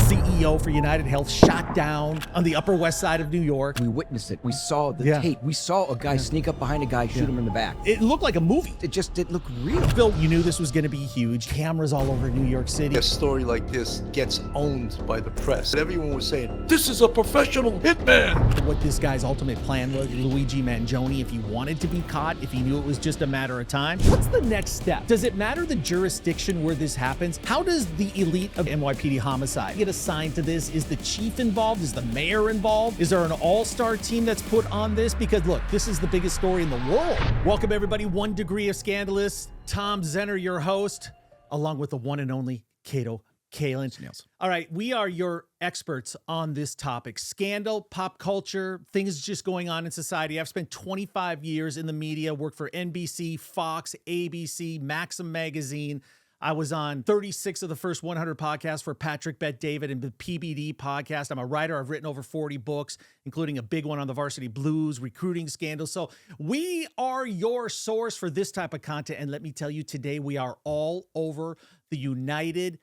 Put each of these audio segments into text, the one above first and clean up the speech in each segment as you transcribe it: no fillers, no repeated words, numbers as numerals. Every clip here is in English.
CEO for UnitedHealth shot down on the Upper West Side of New York. We witnessed it. We saw the tape. We saw a guy sneak up behind a guy, shoot him in the back. It looked like a movie. It just didn't look real. Bill, you knew this was going to be huge. Cameras all over New York City. A story like this gets owned by the press. Everyone was saying, this is a professional hitman. What this guy's ultimate plan was, Luigi Mangione, if he wanted to be caught, if he knew it was just a matter of time. What's the next step? Does it matter the jurisdiction where this happens? How does the elite of NYPD homicide get assigned to this? Is the chief involved? Is the mayor involved? Is there an all-star team that's put on this? Because look, this is the biggest story in the world. Welcome everybody, 1 Degree of Scandalous. Tom Zenner, your host, along with the one and only Cato Kalin. All right, we are your experts on this topic. Scandal, pop culture, things just going on in society. I've spent 25 years in the media, worked for NBC, Fox, ABC, Maxim Magazine. I was on 36 of the first 100 podcasts for Patrick Bet-David and the PBD podcast. I'm a writer. I've written over 40 books, including a big one on the Varsity Blues, recruiting scandals. So we are your source for this type of content. And let me tell you, today we are all over the United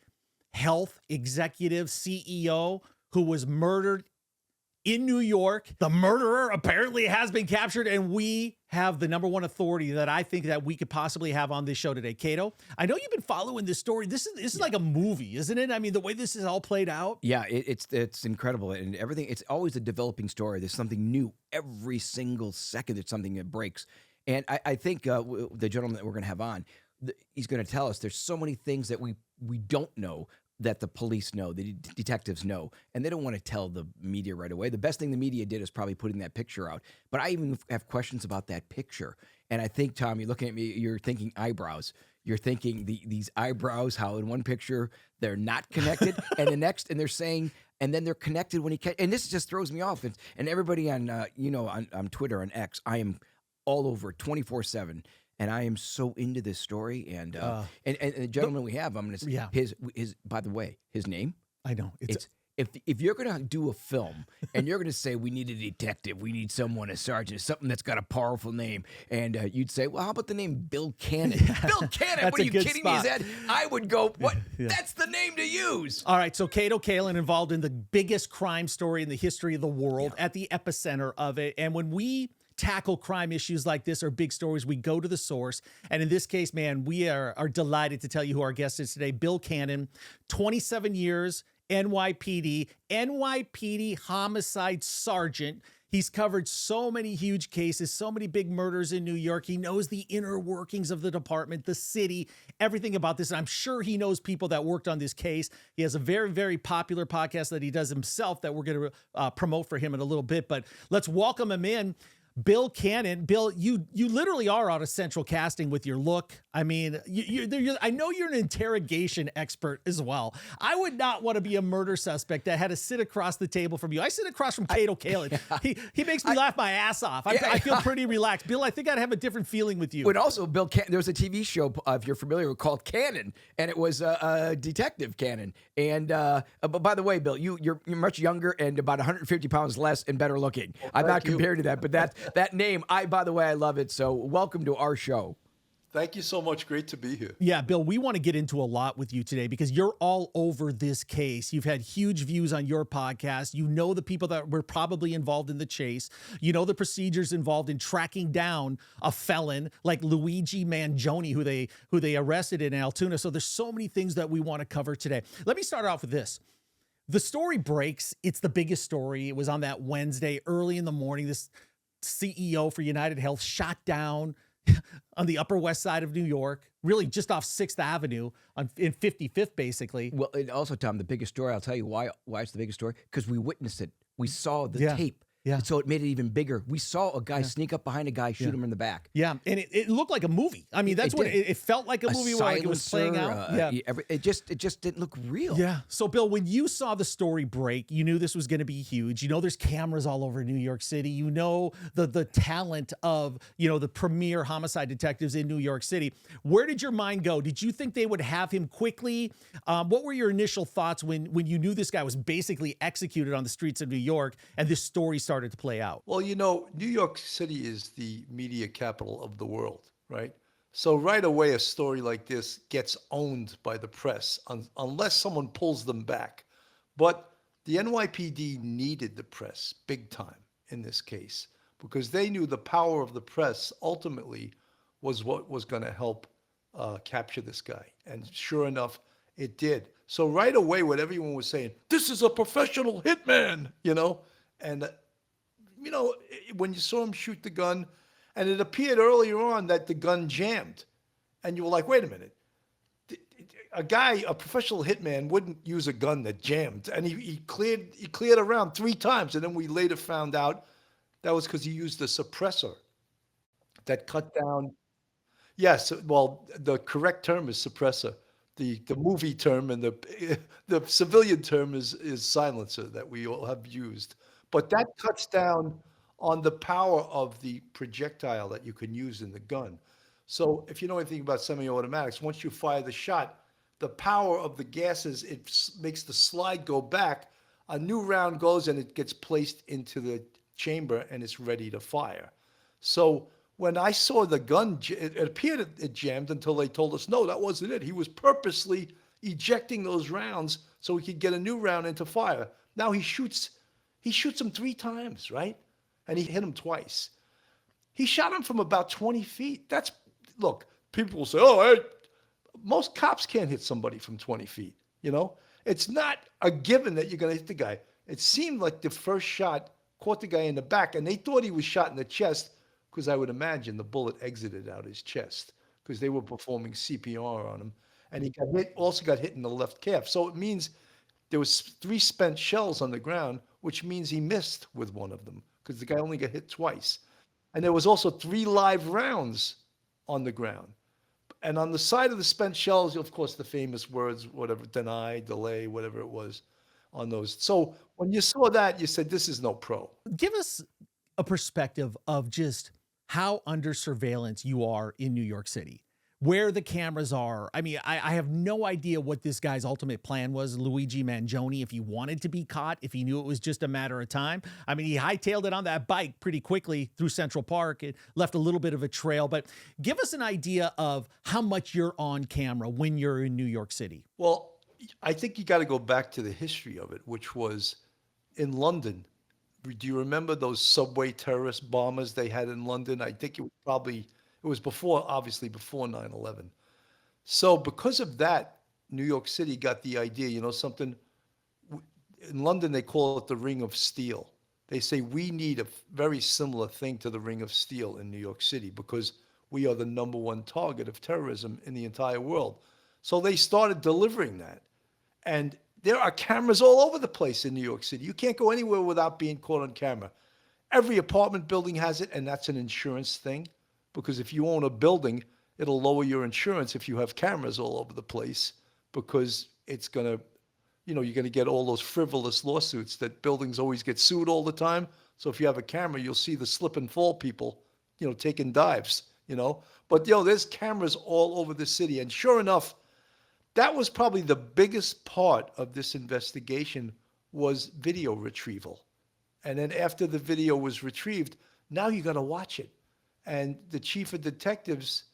Health executive CEO who was murdered in New York. The murderer apparently has been captured, and we have the number one authority that I think that we could possibly have on this show today. Cato, I know you've been following this story. This is like a movie, isn't it? I mean, the way this is all played out. Yeah, it's incredible, and everything. It's always a developing story. There's something new every single second. There's something that breaks, and I think the gentleman that we're going to have on, he's going to tell us there's so many things that we don't know that the police know, the detectives know, and they don't want to tell the media right away. The best thing the media did is probably putting that picture out. But I even have questions about that picture. And I think, Tom, you're looking at me, you're thinking eyebrows. You're thinking these eyebrows, how in one picture they're not connected, and the next, and they're saying, and then they're connected when he can. And this just throws me off. And everybody on, on Twitter, on X, I am all over 24/7. And I am so into this story, and the gentleman we have, I'm going to say his. By the way, his name. I know it's if you're going to do a film and you're going to say we need a detective, we need someone, a sergeant, something that's got a powerful name, and you'd say, well, how about the name Bill Cannon? Bill Cannon. What are you kidding me? Is that I would go? What? Yeah. That's the name to use. All right. So Cato Kalin involved in the biggest crime story in the history of the world, at the epicenter of it, and when we tackle crime issues like this or big stories, we go to the source. And in this case, man, we are delighted to tell you who our guest is today. Bill Cannon, 27 years, NYPD homicide sergeant. He's covered so many huge cases, so many big murders in New York. He knows the inner workings of the department, the city, everything about this. And I'm sure he knows people that worked on this case. He has a very, very popular podcast that he does himself that we're going to promote for him in a little bit. But let's welcome him in. Bill Cannon. Bill, you literally are out of central casting with your look. I mean, I know you're an interrogation expert as well. I would not want to be a murder suspect that had to sit across the table from you. I sit across from Cato Kalin. He makes me laugh my ass off. I feel pretty relaxed. Bill, I think I'd have a different feeling with you. But also, Bill, there was a TV show, if you're familiar, called Cannon, and it was Detective Cannon. And but by the way, Bill, you're much younger and about 150 pounds less and better looking. Well, I'm not compared to that, but that name, by the way, I love it. So welcome to our show. Thank you so much. Great to be here. Yeah, Bill, we want to get into a lot with you today because you're all over this case. You've had huge views on your podcast. You know the people that were probably involved in the chase. You know the procedures involved in tracking down a felon like Luigi Mangione, who they arrested in Altoona. So there's so many things that we want to cover today. Let me start off with this. The story breaks. It's the biggest story. It was on that Wednesday, early in the morning. This CEO for UnitedHealth shot down on the Upper West Side of New York, really just off 6th Avenue in 55th, basically. Well, and also, Tom, the biggest story, I'll tell you why it's the biggest story, because we witnessed it. We saw the tape. Yeah. So it made it even bigger. We saw a guy sneak up behind a guy, shoot him in the back. Yeah, and it looked like a movie. I mean, that's what it felt like a movie, like it was playing out. It just didn't look real. Yeah. So, Bill, when you saw the story break, you knew this was going to be huge. You know, there's cameras all over New York City. You know the talent of the premier homicide detectives in New York City. Where did your mind go? Did you think they would have him quickly? What were your initial thoughts when you knew this guy was basically executed on the streets of New York and this story started to play out? Well, New York City is the media capital of the world, right? So right away, a story like this gets owned by the press unless someone pulls them back. But the NYPD needed the press big time in this case because they knew the power of the press ultimately was what was going to help capture this guy. And sure enough, it did. So right away, what everyone was saying, this is a professional hitman, and when you saw him shoot the gun, and it appeared earlier on that the gun jammed, and you were like, wait a minute, a professional hitman wouldn't use a gun that jammed, and he cleared around 3 times, and then we later found out that was because he used a suppressor that cut down. Yes, well, the correct term is suppressor. The movie term and the civilian term is silencer that we all have used. But that cuts down on the power of the projectile that you can use in the gun. So if you know anything about semi-automatics, once you fire the shot, the power of the gases, makes the slide go back. A new round goes and it gets placed into the chamber and it's ready to fire. So when I saw the gun, it appeared it jammed until they told us, no, that wasn't it. He was purposely ejecting those rounds so he could get a new round into fire. Now he shoots him 3 times, right? And he hit him twice. He shot him from about 20 feet. Look, people will say, oh, hey, most cops can't hit somebody from 20 feet, It's not a given that you're going to hit the guy. It seemed like the first shot caught the guy in the back, and they thought he was shot in the chest because I would imagine the bullet exited out his chest because they were performing CPR on him. And he also got hit in the left calf. So it means there was 3 spent shells on the ground, which means he missed with one of them because the guy only got hit twice. And there was also 3 live rounds on the ground. And on the side of the spent shells, of course, the famous words, whatever, deny, delay, whatever it was on those. So when you saw that, you said, this is no pro. Give us a perspective of just how under surveillance you are in New York City, where the cameras are. I mean, I have no idea what this guy's ultimate plan was, Luigi Mangione, if he wanted to be caught, if he knew it was just a matter of time. I mean, he hightailed it on that bike pretty quickly through Central Park. It left a little bit of a trail, but give us an idea of how much you're on camera when you're in New York City. Well, I think you got to go back to the history of it, which was in London. Do you remember those subway terrorist bombers they had in London? I think it was obviously before 9/11. So because of that, New York City got the idea, something. In London, they call it the Ring of Steel. They say we need a very similar thing to the Ring of Steel in New York City because we are the #1 target of terrorism in the entire world. So they started delivering that. And there are cameras all over the place in New York City. You can't go anywhere without being caught on camera. Every apartment building has it, and that's an insurance thing. Because if you own a building, it'll lower your insurance if you have cameras all over the place because it's going to, you're going to get all those frivolous lawsuits that buildings always get sued all the time. So if you have a camera, you'll see the slip and fall people, taking dives, But, there's cameras all over the city. And sure enough, that was probably the biggest part of this investigation was video retrieval. And then after the video was retrieved, now you got to watch it. And the chief of detectives,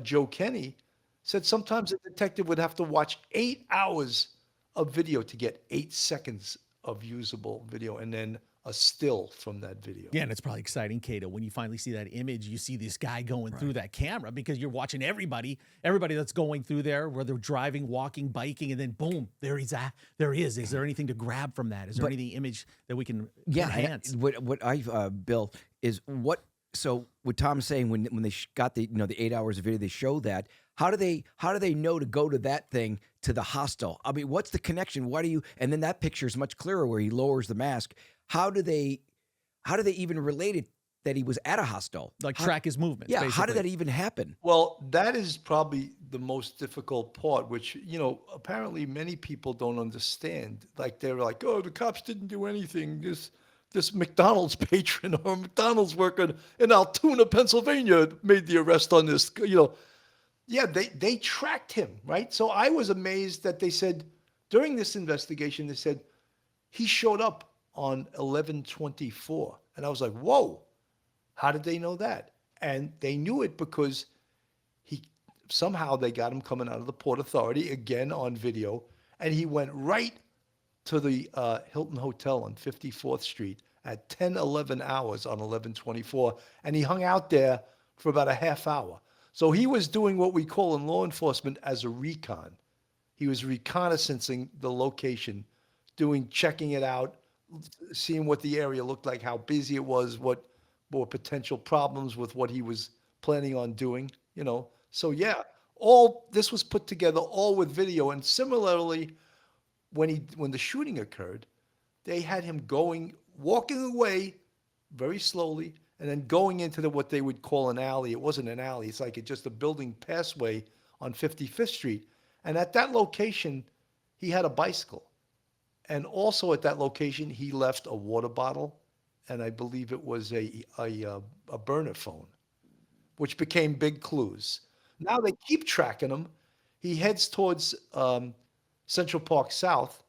Joe Kenny, said sometimes a detective would have to watch 8 hours of video to get 8 seconds of usable video and then a still from that video. Yeah, and it's probably exciting, Cato, when you finally see that image, you see this guy going through that camera because you're watching everybody that's going through there, whether driving, walking, biking, and then boom, there he's at. There he is. Is there anything to grab from that? Is there anything image that we can enhance? What I've built is what. So what Tom's saying when they got the 8 hours of video, they show that. How do they know to go to that thing to the hostel? I mean, what's the connection? Why do you? And then that picture is much clearer where he lowers the mask. How do they even relate it that he was at a hostel? Track his movements. Yeah. Basically. How did that even happen? Well, that is probably the most difficult part, which, apparently many people don't understand. Like they're like, oh, the cops didn't do anything. This McDonald's patron or McDonald's worker in Altoona, Pennsylvania made the arrest on this, Yeah, they tracked him, right? So I was amazed that they said, during this investigation, they said, he showed up on 11/24. And I was like, whoa, how did they know that? And they knew it because somehow they got him coming out of the Port Authority, again on video, and he went right to the Hilton Hotel on 54th Street at 10:11 hours on 11/24, and he hung out there for about a half hour. So he was doing what we call in law enforcement as a recon. He was reconnaissancing the location, checking it out, seeing what the area looked like, how busy it was, what were potential problems with what he was planning on doing, you know. So yeah, all this was put together all with video. And similarly, when the shooting occurred, they had him walking away very slowly, and then going into what they would call an alley. It wasn't an alley. It's like just a building passway on 55th Street. And at that location, he had a bicycle. And also at that location, he left a water bottle, and I believe it was a burner phone, which became big clues. Now they keep tracking him. He heads towards Central Park South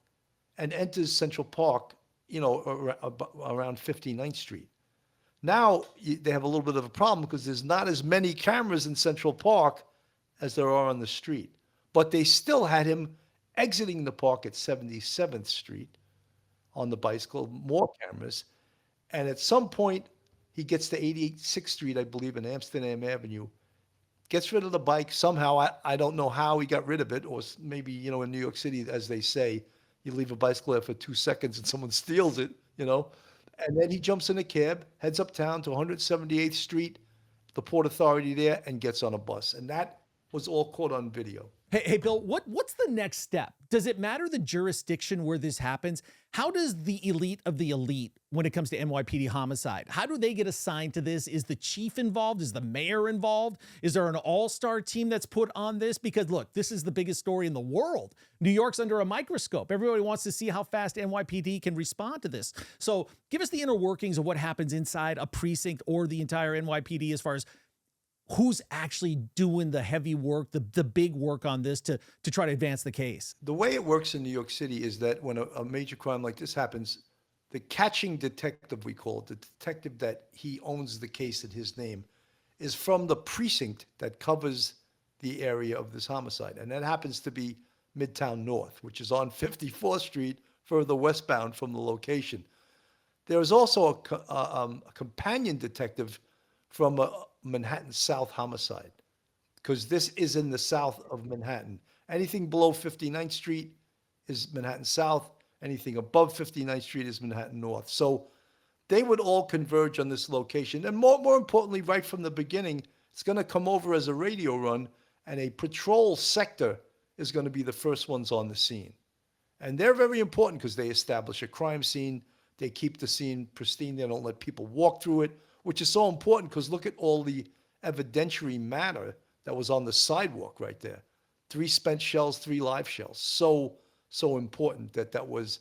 and enters Central Park, you know, around 59th Street. Now they have a little bit of a problem because there's not as many cameras in Central Park as there are on the street. But they still had him exiting the park at 77th Street on the bicycle, more cameras. And at some point, he gets to 86th Street, I believe, in Amsterdam Avenue, gets rid of the bike somehow. I don't know how he got rid of it, or maybe, you know, in New York City, as they say, you leave a bicycle there for 2 seconds and someone steals it, you know. And then he jumps in a cab, heads uptown to 178th Street, the Port Authority there, and gets on a bus. And that was all caught on video. Hey, Bill, what's the next step? Does it matter the jurisdiction where this happens? How does the elite of the elite, when it comes to NYPD homicide, how do they get assigned to this? Is the chief involved? Is the mayor involved? Is there an all-star team that's put on this? Because look, this is the biggest story in the world. New York's under a microscope. Everybody wants to see how fast NYPD can respond to this. So give us the inner workings of what happens inside a precinct or the entire NYPD as far as who's actually doing the heavy work, the big work on this to try to advance the case. The way it works in New York City is that when a major crime like this happens, the catching detective, we call it, the detective that he owns the case in his name, is from the precinct that covers the area of this homicide. And that happens to be Midtown North, which is on 54th Street, further westbound from the location. There is also a companion detective from a Manhattan South homicide, because this is in the south of Manhattan. Anything below 59th Street is Manhattan South. Anything above 59th Street is Manhattan North. So they would all converge on this location. And more importantly, right from the beginning, it's going to come over as a radio run, and a patrol sector is going to be the first ones on the scene. And they're very important because they establish a crime scene. They keep the scene pristine. They don't let people walk through it, which is so important because look at all the evidentiary matter that was on the sidewalk right there. 3 spent shells, 3 live shells. So important that was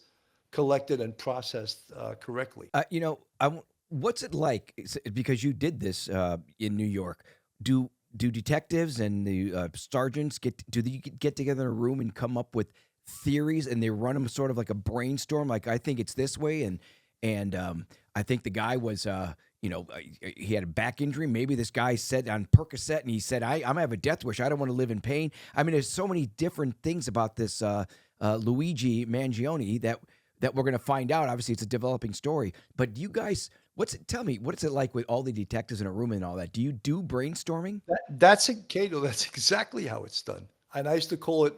collected and processed correctly. You know, what's it like? Because you did this in New York. Do detectives and the sergeants get together in a room and come up with theories, and they run them sort of like a brainstorm? Like, I think it's this way, and I think the guy was you know, he had a back injury. Maybe this guy said on Percocet, and he said, I'm gonna have a death wish. I don't want to live in pain. I mean, there's so many different things about this Luigi Mangione that we're gonna find out. Obviously, it's a developing story. But you guys, tell me, what's it like with all the detectives in a room and all that? Do you do brainstorming? That's Cato. That's exactly how it's done. And I used to call it,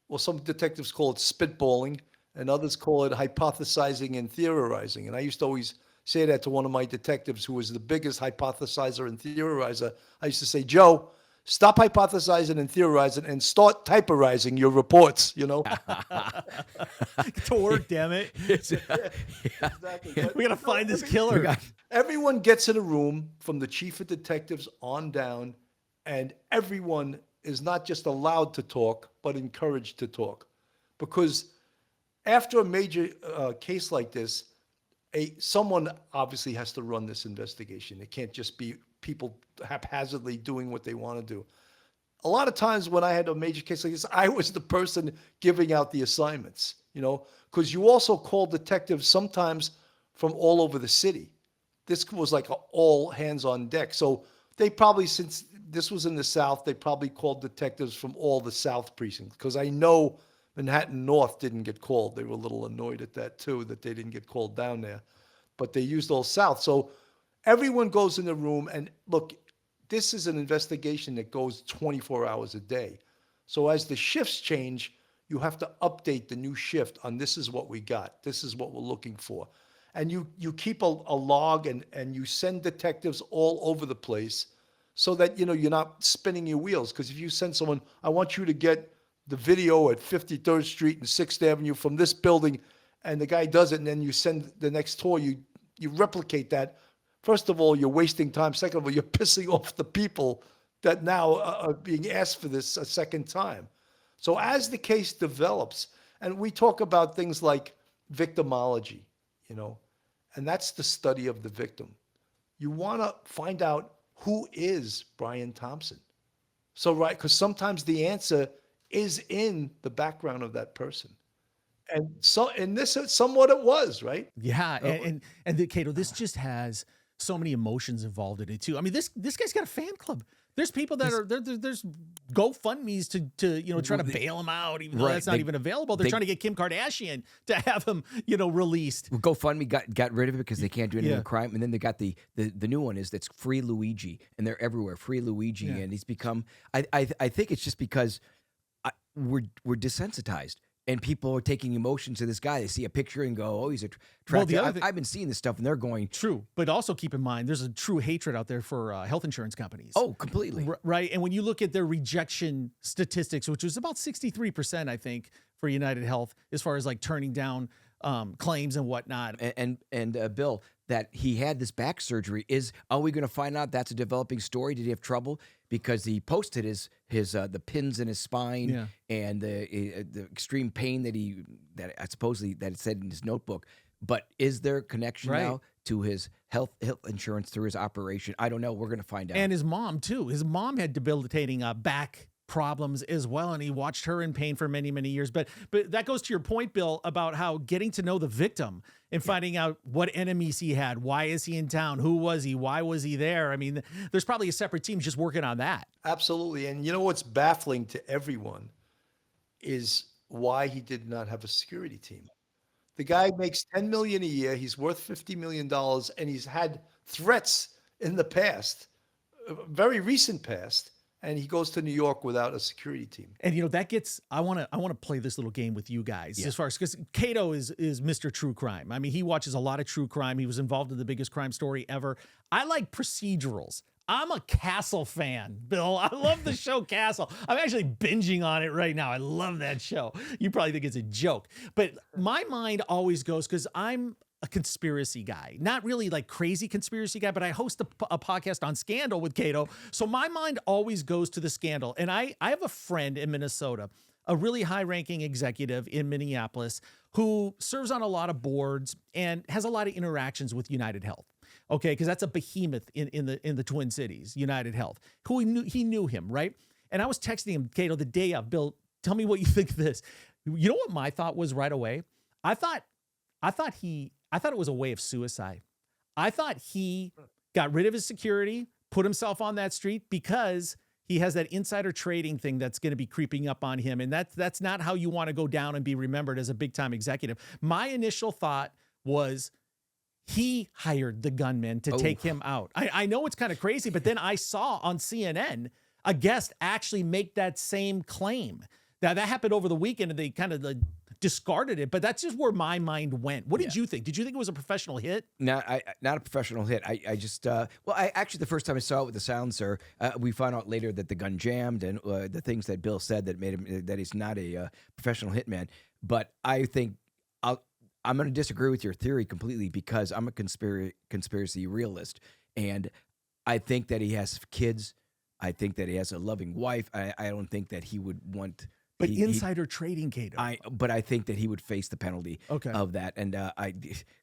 well, some detectives call it spitballing, and others call it hypothesizing and theorizing. And I used to always say that to one of my detectives who was the biggest hypothesizer and theorizer. I used to say, Joe, stop hypothesizing and theorizing and start typerizing your reports, you know? To work, damn it. Exactly. We got to find this killer. Everyone gets in a room from the chief of detectives on down, and everyone is not just allowed to talk, but encouraged to talk. Because after a major case like this, someone obviously has to run this investigation. It can't just be people haphazardly doing what they want to do. A lot of times when I had a major case like this, I was the person giving out the assignments, you know, because you also call detectives sometimes from all over the city. This was like all hands on deck. So they probably, since this was in the South, they probably called detectives from all the South precincts, because I know Manhattan North didn't get called. They were a little annoyed at that too, that they didn't get called down there. But they used all South. So everyone goes in the room and look, this is an investigation that goes 24 hours a day. So as the shifts change, you have to update the new shift on this is what we got. This is what we're looking for. And you keep a log and you send detectives all over the place so that, you know, you're not spinning your wheels. Because if you send someone, I want you to get the video at 53rd Street and 6th Avenue from this building, and the guy does it, and then you send the next tour, you replicate that. First of all, you're wasting time. Second of all, you're pissing off the people that now are being asked for this a second time. So as the case develops, and we talk about things like victimology, you know, and that's the study of the victim. You want to find out who is Brian Thompson. So, right, because sometimes the answer is in the background of that person. And so, in this, somewhat it was, right? Yeah, Cato, this just has so many emotions involved in it too. I mean, this guy's got a fan club. There's people that are there's GoFundMe's to you know try to bail him out, even though that's not even available. They're trying to get Kim Kardashian to have him, you know, released. GoFundMe got rid of it because they can't do any more crime, and then they got the new one is that's Free Luigi, and they're everywhere. Free Luigi, and he's become. I think it's just because we're desensitized. And people are taking emotion to this guy. They see a picture and go, "Oh, he's a track." Well, I've been seeing this stuff, and they're going true. But also keep in mind, there's a true hatred out there for health insurance companies. Oh, completely right. And when you look at their rejection statistics, which was about 63%, I think, for UnitedHealth, as far as like turning down claims and whatnot. And Bill, that he had this back surgery are we going to find out that's a developing story? Did he have trouble? Because he posted his the pins in his spine and the extreme pain that I supposedly that it said in his notebook. But is there a connection now to his health insurance through his operation? I don't know. We're going to find out. And his mom too. His mom had debilitating back problems as well, and he watched her in pain for many, many years. But that goes to your point, Bill, about how getting to know the victim and finding out what enemies he had. Why is he in town? Who was he? Why was he there? I mean, there's probably a separate team just working on that. Absolutely. And you know what's baffling to everyone is why he did not have a security team. The guy makes $10 million a year. He's worth $50 million, and he's had threats in the past, very recent past. And he goes to New York without a security team. And you know that gets. I want to play this little game with you guys as far as because Cato is Mr. True Crime. I mean, he watches a lot of true crime. He was involved in the biggest crime story ever. I like procedurals. I'm a Castle fan, Bill. I love the show Castle. I'm actually binging on it right now. I love that show. You probably think it's a joke, but my mind always goes because I'm a conspiracy guy, not really like crazy conspiracy guy, but I host a podcast on Scandal with Cato. So my mind always goes to the scandal. And I have a friend in Minnesota, a really high ranking executive in Minneapolis who serves on a lot of boards and has a lot of interactions with UnitedHealth. Okay. Because that's a behemoth in the Twin Cities, UnitedHealth, who he knew him. Right. And I was texting him, Cato, the day of, Bill, tell me what you think of this. You know what my thought was right away? I thought it was a way of suicide. I thought he got rid of his security, put himself on that street because he has that insider trading thing that's going to be creeping up on him. And that's not how you want to go down and be remembered as a big time executive. My initial thought was he hired the gunman to take him out. I know it's kind of crazy, but then I saw on CNN a guest actually make that same claim. Now that happened over the weekend and they kind of discarded it, but that's just where my mind went. What did you think? Did you think it was a professional hit? Not a professional hit. I just I actually the first time I saw it with the silencer, we found out later that the gun jammed and the things that Bill said that made him that he's not a professional hitman. But I think I'm going to disagree with your theory completely because I'm a conspiracy realist, and I think that he has kids. I think that he has a loving wife. I don't think that he would want. But insider trading, Cato. But I think that he would face the penalty of that. And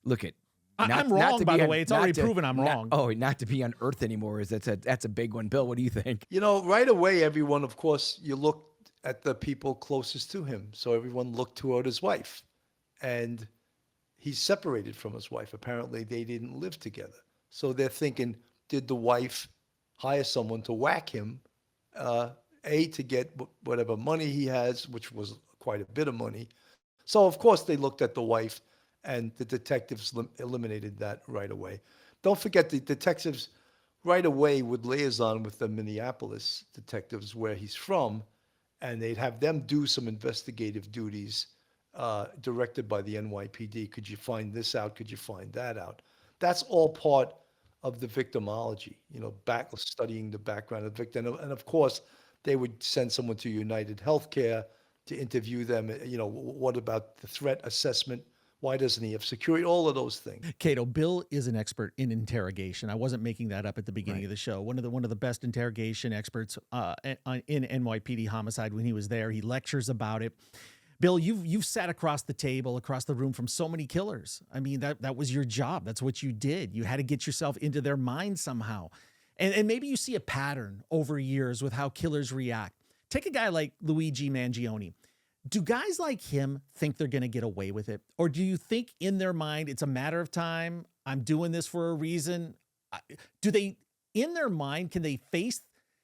look at. I'm wrong, by the way. It's already proven I'm wrong. Not to be on Earth anymore that's a big one. Bill, what do you think? You know, right away, everyone, of course, you look at the people closest to him. So everyone looked toward his wife, and he's separated from his wife. Apparently, they didn't live together. So they're thinking, did the wife hire someone to whack him? To get whatever money he has, which was quite a bit of money. So of course they looked at the wife, and the detectives eliminated that right away. Don't forget the detectives right away would liaison with the Minneapolis detectives where he's from, and they'd have them do some investigative duties directed by the NYPD. Could you find this out? Could you find that out? That's all part of the victimology, back studying the background of the victim. And of course, they would send someone to UnitedHealthcare to interview them. What about the threat assessment? Why doesn't he have security? All of those things. Cato, Bill is an expert in interrogation. I wasn't making that up at the beginning Right. of the show. One of the best interrogation experts in NYPD homicide. When he was there, he lectures about it. Bill, you've sat across the table, across the room from so many killers. I mean, that was your job. That's what you did. You had to get yourself into their mind somehow. And maybe you see a pattern over years with how killers react. Take a guy like Luigi Mangione. Do guys like him think they're going to get away with it? Or do you think in their mind, it's a matter of time, I'm doing this for a reason? Do they, in their mind, can they face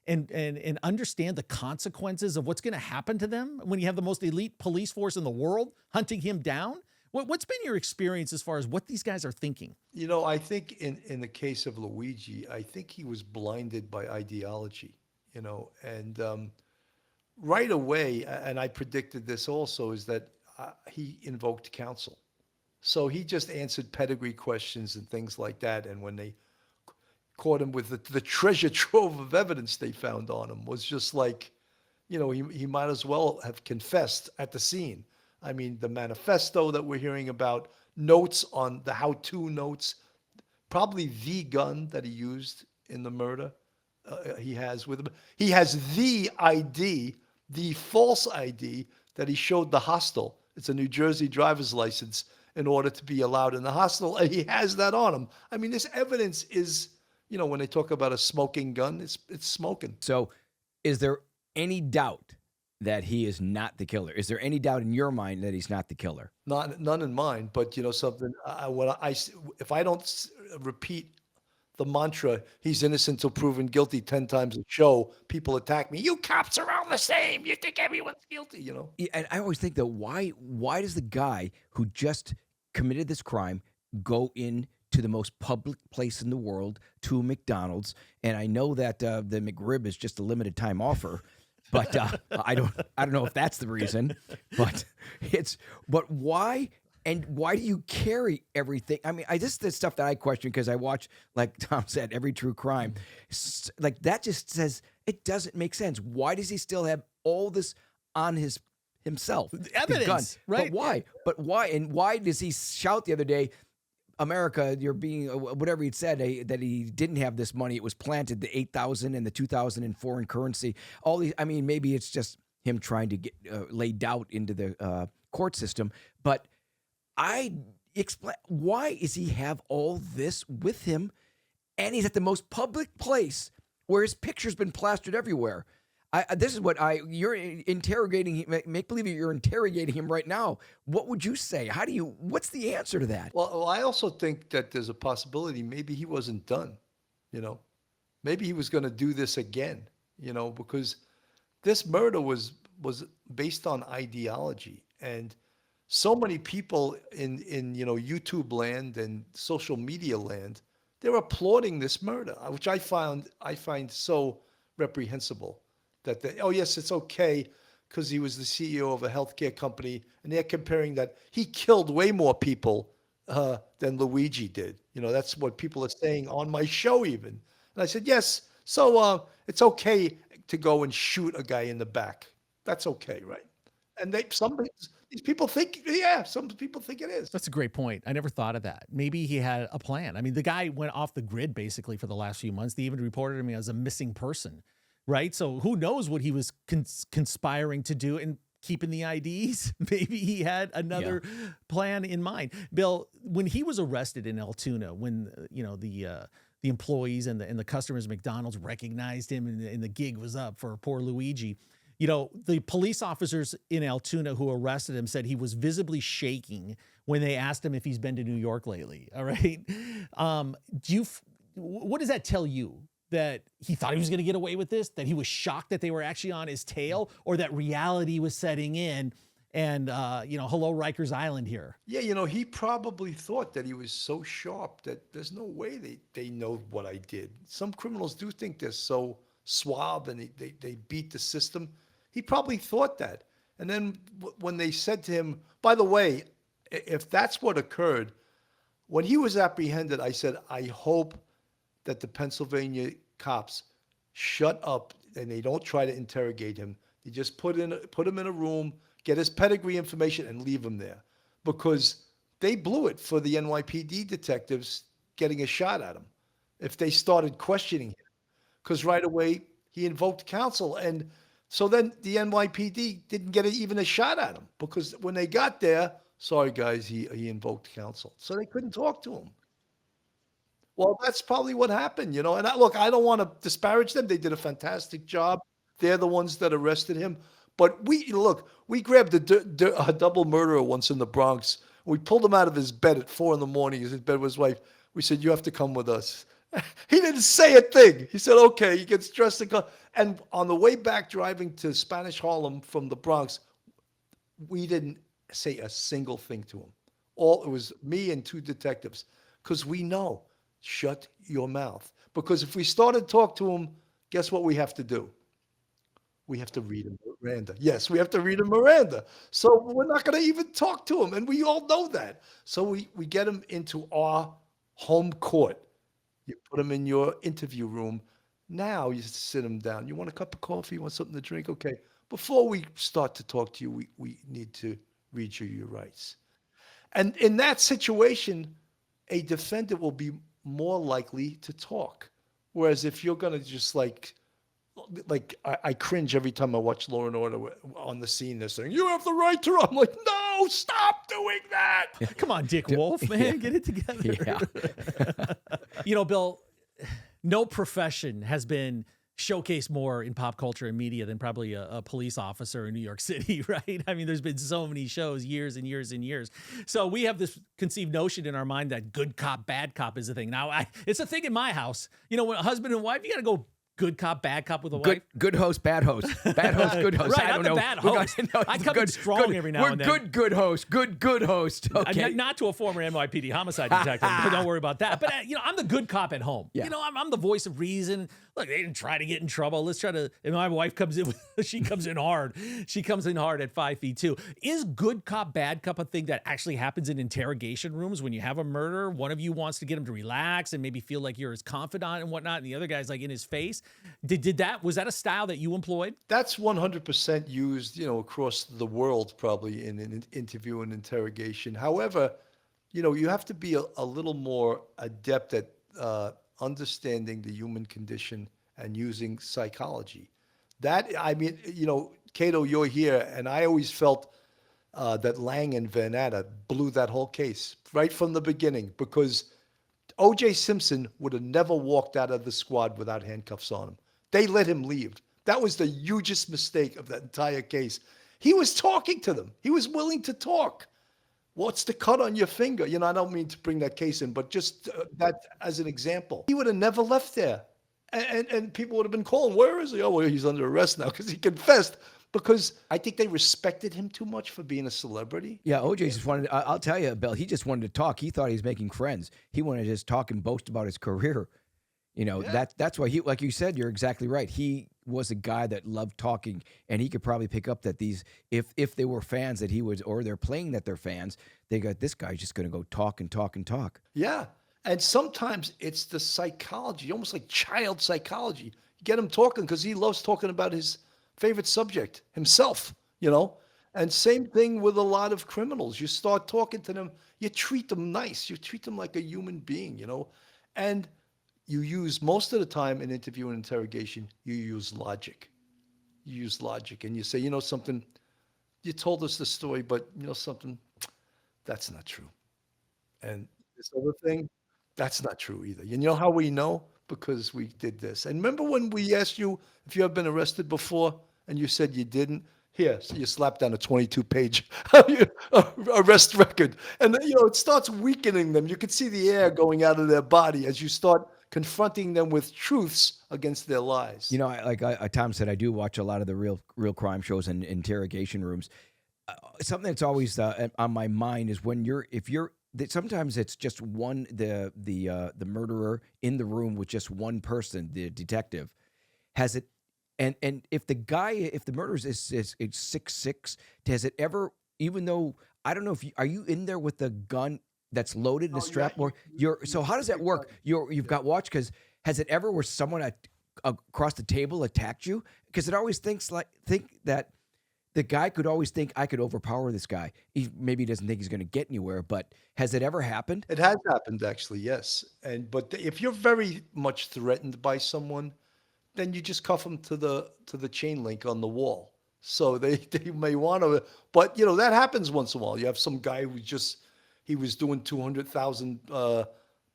and understand the consequences of what's going to happen to them when you have the most elite police force in the world hunting him down? What's been your experience as far as what these guys are thinking? I think in the case of Luigi, I think he was blinded by ideology, and right away, and I predicted this also, is that he invoked counsel. So he just answered pedigree questions and things like that. And when they caught him with the treasure trove of evidence they found on him, was just like, he might as well have confessed at the scene. I mean, the manifesto that we're hearing about, notes on the how-to notes, probably the gun that he used in the murder he has with him. He has the ID, the false ID that he showed the hostel. It's a New Jersey driver's license in order to be allowed in the hostel. And he has that on him. I mean, this evidence is, when they talk about a smoking gun, it's smoking. So is there any doubt that he is not the killer? Is there any doubt in your mind that he's not the killer? None in mine, but something, if I don't repeat the mantra, he's innocent till proven guilty 10 times a show, people attack me. You cops are all the same. You think everyone's guilty, Yeah, and I always think that why does the guy who just committed this crime go in to the most public place in the world, to a McDonald's? And I know that the McRib is just a limited time offer, but I don't know if that's the reason. But why? And why do you carry everything? I mean, this is the stuff that I question because I watch, like Tom said, every true crime. Like that just says it doesn't make sense. Why does he still have all this on himself? Evidence, his gun. right? But why? But why? And why does he shout the other day, America, you're being, whatever he said, that he didn't have this money. It was planted, the 8,000 and the 2,000 in foreign currency. All these, I mean, maybe it's just him trying to get lay doubt into the court system. But I explain, why does he have all this with him? And he's at the most public place where his picture's been plastered everywhere. This is what you're interrogating him. Make believe you're interrogating him right now. What would you say? What's the answer to that? Well, I also think that there's a possibility maybe he wasn't done, maybe he was going to do this again, because this murder was based on ideology. And so many people in YouTube land and social media land, they're applauding this murder, which I find so reprehensible. That yes, it's okay because he was the CEO of a healthcare company, and they're comparing that he killed way more people than Luigi did. That's what people are saying on my show even. And I said, yes, so it's okay to go and shoot a guy in the back. That's okay, right? And these people think, some people think it is. That's a great point. I never thought of that. Maybe he had a plan. I mean, the guy went off the grid basically for the last few months. They even reported him as a missing person, right? So who knows what he was conspiring to do and keeping the IDs? Maybe he had another plan in mind. Bill, when he was arrested in Altoona, when the employees and the customers at McDonald's recognized him and the gig was up for poor Luigi. The police officers in Altoona who arrested him said he was visibly shaking when they asked him if he's been to New York lately. All right. What does that tell you? That he thought he was going to get away with this? That he was shocked that they were actually on his tail? Or that reality was setting in and hello Rikers Island here. Yeah, he probably thought that he was so sharp that there's no way they know what I did. Some criminals do think they're so suave and they beat the system. He probably thought that. And then when they said to him, by the way, if that's what occurred, when he was apprehended, I said, I hope that the Pennsylvania cops shut up and they don't try to interrogate him. They just put him in a room, get his pedigree information, and leave him there, because they blew it for the NYPD detectives getting a shot at him if they started questioning him, because right away he invoked counsel, and so then the NYPD didn't get even a shot at him, because when they got there, sorry guys, he invoked counsel, so they couldn't talk to him. Well, that's probably what happened, And look, I don't want to disparage them. They did a fantastic job. They're the ones that arrested him. But we grabbed a double murderer once in the Bronx. We pulled him out of his bed at 4 a.m. He was in bed with his wife. We said, you have to come with us. He didn't say a thing. He said, okay. He gets dressed and come. And on the way back driving to Spanish Harlem from the Bronx, we didn't say a single thing to him. It was me and 2 detectives, because we know, shut your mouth. Because if we started to talk to him, guess what we have to do? We have to read him Miranda. Yes, we have to read him Miranda. So we're not going to even talk to him. And we all know that. So we get him into our home court. You put him in your interview room. Now you sit him down. You want a cup of coffee? You want something to drink? Okay. Before we start to talk to you, we need to read you your rights. And in that situation, a defendant will be more likely to talk. Whereas if you're going to just I cringe every time I watch Law and Order on the scene. They're saying, you have the right to. I'm like, no, stop doing that. Come on, Dick Wolf, man, get it together. Yeah. Bill, no profession has been showcased more in pop culture and media than probably a police officer in New York City, right? I mean, there's been so many shows, years and years and years. So we have this conceived notion in our mind that good cop, bad cop is a thing. Now, it's a thing in my house. When a husband and wife, you got to go good cop, bad cop with a wife. Good host, bad host. Bad host, good host. Right, I don't I'm know. the bad host. I come in strong every now and then. We're good host. Good host. Okay. Not to a former NYPD homicide detective. Don't worry about that. But, I'm the good cop at home. Yeah. I'm the voice of reason. Look, they didn't try to get in trouble. Let's try to, and my wife comes in, she comes in hard. She comes in hard at 5'2". Is good cop, bad cop a thing that actually happens in interrogation rooms when you have a murder? One of you wants to get him to relax and maybe feel like you're his confidant and whatnot, and the other guy's like in his face. Was that a style that you employed? That's 100% used, across the world, probably in an interview and interrogation. However, you have to be a little more adept at understanding the human condition and using psychology. Cato, you're here, and I always felt that Lang and Van Atta blew that whole case right from the beginning, because O.J. Simpson would have never walked out of the squad without handcuffs on him. They let him leave. That was the hugest mistake of that entire case. He was talking to them. He was willing to talk. What's the cut on your finger? I don't mean to bring that case in, but just that as an example. He would have never left there. And people would have been calling, where is he? Oh, well, he's under arrest now because he confessed. Because I think they respected him too much for being a celebrity. Yeah, OJ just wanted, I'll tell you, Bill, he just wanted to talk. He thought he was making friends. He wanted to just talk and boast about his career. That's why like you said, you're exactly right. He was a guy that loved talking, and he could probably pick up that if they were fans that he was, or they're playing that they're fans, they got, this guy's just going to go talk and talk and talk. Yeah. And sometimes it's the psychology, almost like child psychology. You get him talking because he loves talking about his favorite subject, himself, And same thing with a lot of criminals. You start talking to them, you treat them nice. You treat them like a human being, And you use, most of the time in interview and interrogation, you use logic. You use logic, and you say, something, you told us the story, but something, that's not true. And this other thing, that's not true either. You know how we know? Because we did this. And remember when we asked you if you have been arrested before, and you said you didn't? Here, so you slap down a 22-page arrest record. And then, it starts weakening them. You can see the air going out of their body as you start confronting them with truths against their lies. Like Tom said, I do watch a lot of the real crime shows and interrogation rooms. Something that's always on my mind is when if you're that sometimes it's just one the murderer in the room with just one person, the detective has it, and if the murderer is 6'6", has it ever, even though I don't know if are you in there with the gun that's loaded and Oh, yeah, strapped, or so how does that work? You've got watch, because has it ever where someone across the table attacked you? Because it always think that the guy could always think, I could overpower this guy. Maybe he doesn't think he's going to get anywhere, but has it ever happened? It has happened actually, yes. But if you're very much threatened by someone, then you just cuff them to the chain link on the wall. So they may want to, but that happens once in a while. You have some guy he was doing 200,000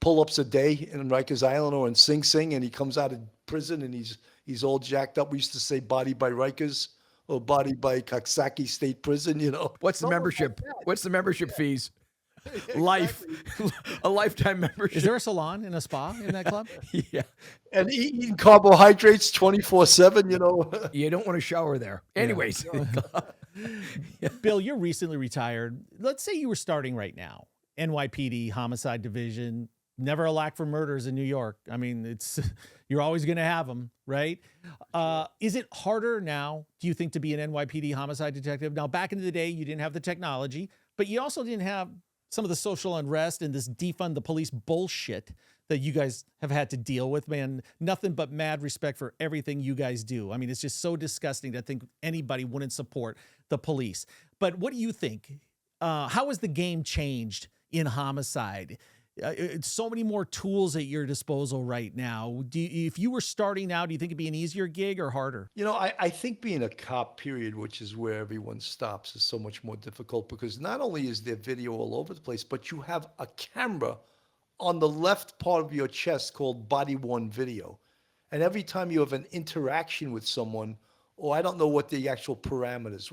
pull-ups a day in Rikers Island or in Sing Sing, and he comes out of prison and he's all jacked up. We used to say body by Rikers or body by Coxsackie State Prison. What's the membership? What's the membership fees? Life, a lifetime membership. Is there a salon and a spa in that club? Yeah. And eating carbohydrates 24/7. You don't want to shower there. Anyways. Bill, you're recently retired. Let's say you were starting right now. NYPD, homicide division, never a lack for murders in New York. I mean, you're always going to have them, right? Is it harder now, do you think, to be an NYPD homicide detective? Now, back in the day, you didn't have the technology, but you also didn't have some of the social unrest and this defund the police bullshit that you guys have had to deal with. Man, nothing but mad respect for everything you guys do. I mean, it's just so disgusting to think anybody wouldn't support the police. But what do you think? How has the game changed in homicide? It's so many more tools at your disposal right now. If you were starting now, do you think it'd be an easier gig or harder? I think being a cop, period, which is where everyone stops, is so much more difficult because not only is there video all over the place, but you have a camera on the left part of your chest called body-worn video. And every time you have an interaction with someone, or I don't know what the actual parameters,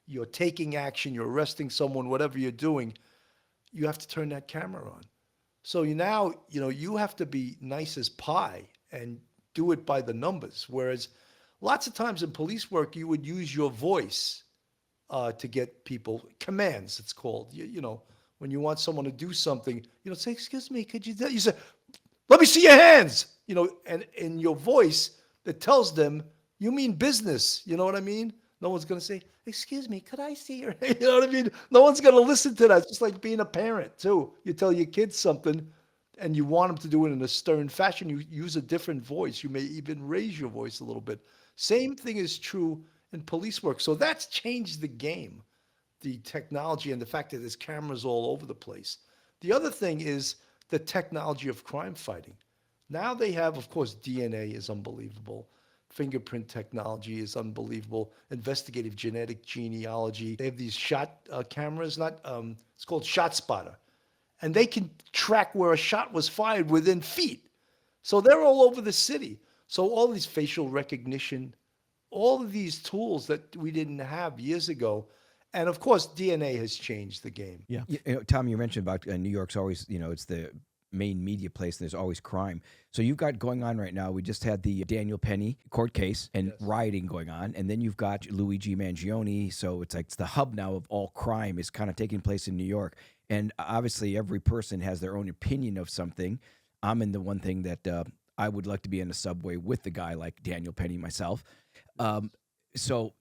you're taking action, you're arresting someone, whatever you're doing, you have to turn that camera on. So you have to be nice as pie and do it by the numbers. Whereas lots of times in police work, you would use your voice to get people commands. It's called. When you want someone to do something, say, "Excuse me, could you?" You say, "Let me see your hands." And in your voice that tells them you mean business. You know what I mean? No one's going to say, "Excuse me, could I see your," you know what I mean? No one's going to listen to that. It's just like being a parent too. You tell your kids something and you want them to do it in a stern fashion. You use a different voice. You may even raise your voice a little bit. Same thing is true in police work. So that's changed the game, the technology and the fact that there's cameras all over the place. The other thing is the technology of crime fighting. Now they have, of course, DNA is unbelievable. Fingerprint technology is unbelievable. Investigative genetic genealogy. They have these shot cameras, it's called Shot Spotter. And they can track where a shot was fired within feet. So they're all over the city. So all these facial recognition, all of these tools that we didn't have years ago. And of course, DNA has changed the game. Yeah. Tom, you mentioned about New York's always, it's the main media place, and there's always crime. So you've got going on right now, we just had the Daniel Penny court case and rioting going on, and then you've got Luigi Mangione. So it's like it's the hub now of all crime is kind of taking place in New York. And obviously every person has their own opinion of something. I'm in the one thing that I would like to be in a subway with a guy like Daniel Penny myself. So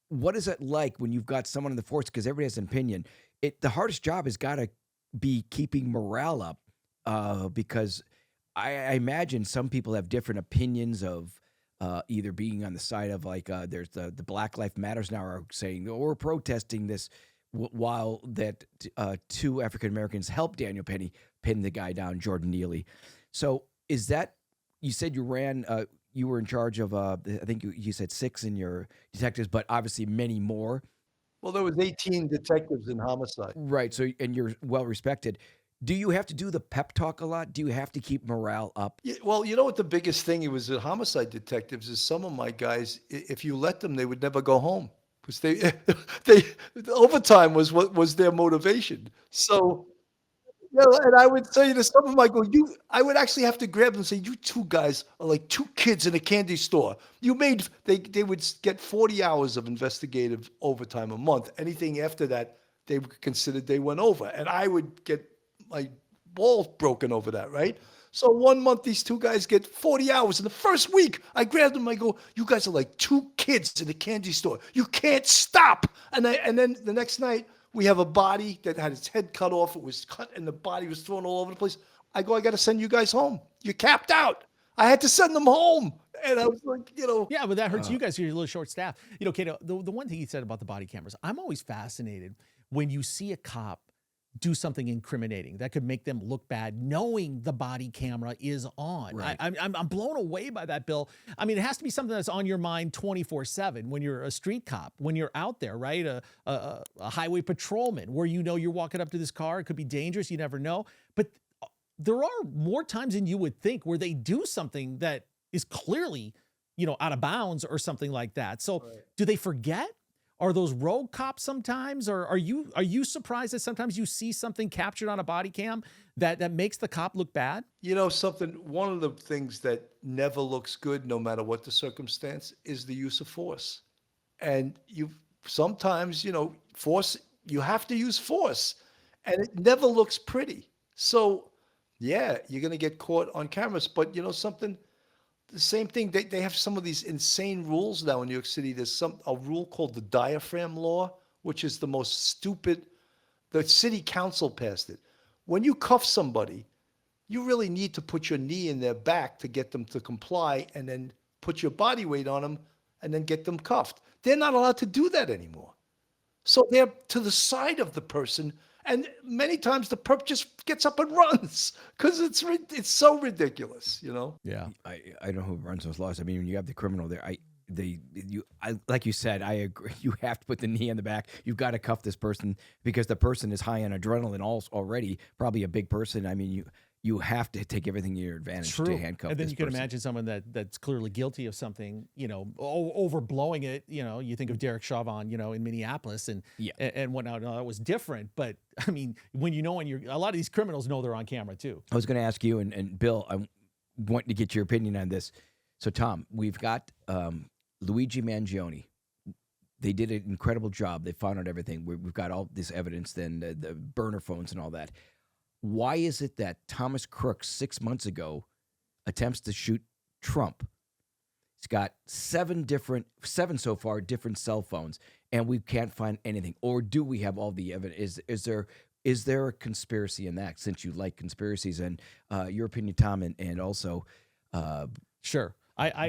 what is it like when you've got someone in the force, because everybody has an opinion? The hardest job has got to be keeping morale up. Because I imagine some people have different opinions of either being on the side of there's the Black Lives Matters now are saying, oh, we're protesting this, while that two African Americans helped Daniel Penny pin the guy down, Jordan Neely. So is that, you said you were in charge of, I think you said 6 in your detectives, but obviously many more. Well, there was 18 detectives in homicide. Right. So, and you're well respected. Do you have to do the pep talk a lot? Do you have to keep morale up? Yeah, well, you know what the biggest thing it was at homicide detectives is some of my guys, if you let them, they would never go home because they overtime was what was their motivation. So And I would say to some of them, I go, I would actually have to grab them and say, you two guys are like two kids in a candy store. They would get 40 hours of investigative overtime a month. Anything after that, they considered they went over. And I would get my balls broken over that, right? So 1 month, these two guys get 40 hours. In the first week, I grabbed them. I go, you guys are like two kids in a candy store. You can't stop. And then the next night, we have a body that had its head cut off. It was cut and the body was thrown all over the place. I go, I got to send you guys home. You're capped out. I had to send them home. And I was like, Yeah, but that hurts you guys. You're a little short staffed. Kato, the one thing he said about the body cameras, I'm always fascinated when you see a cop do something incriminating that could make them look bad, knowing the body camera is on. Right. I'm blown away by that, Bill. I mean, it has to be something that's on your mind 24/7 when you're a street cop, when you're out there, right? A highway patrolman, where you're walking up to this car. It could be dangerous. You never know. But there are more times than you would think where they do something that is clearly, out of bounds or something like that. So do they forget? Are those rogue cops sometimes, or are you surprised that sometimes you see something captured on a body cam that makes the cop look bad? One of the things that never looks good, no matter what the circumstance, is the use of force. And sometimes, force, you have to use force, and it never looks pretty. So, yeah, you're going to get caught on cameras, but something. The same thing. They have some of these insane rules now in New York City. There's a rule called the diaphragm law, which is the most stupid. The city council passed it. When you cuff somebody, you really need to put your knee in their back to get them to comply, and then put your body weight on them, and then get them cuffed. They're not allowed to do that anymore. So they're to the side of the person. And many times the perp just gets up and runs because it's so ridiculous, Yeah. I don't know who runs those laws. I mean, when you have the criminal there, I like you said, I agree. You have to put the knee in the back. You've got to cuff this person because the person is high on adrenaline already, probably a big person. I mean, you have to take everything to your advantage to handcuff. And then this you can person. imagine someone that's clearly guilty of something, overblowing it. You think of Derek Chauvin, in Minneapolis and whatnot. No, that was different. But I mean, when a lot of these criminals know they're on camera too. I was going to ask you and Bill, I want to get your opinion on this. So Tom, we've got Luigi Mangione. They did an incredible job. They found out everything. We've got all this evidence, then the burner phones and all that. Why is it that Thomas Crooks 6 months ago attempts to shoot Trump? He's got seven so far, different cell phones, and we can't find anything. Or do we have all the evidence? Is there a conspiracy in that, since you like conspiracies? And your opinion, Tom, and also Sure.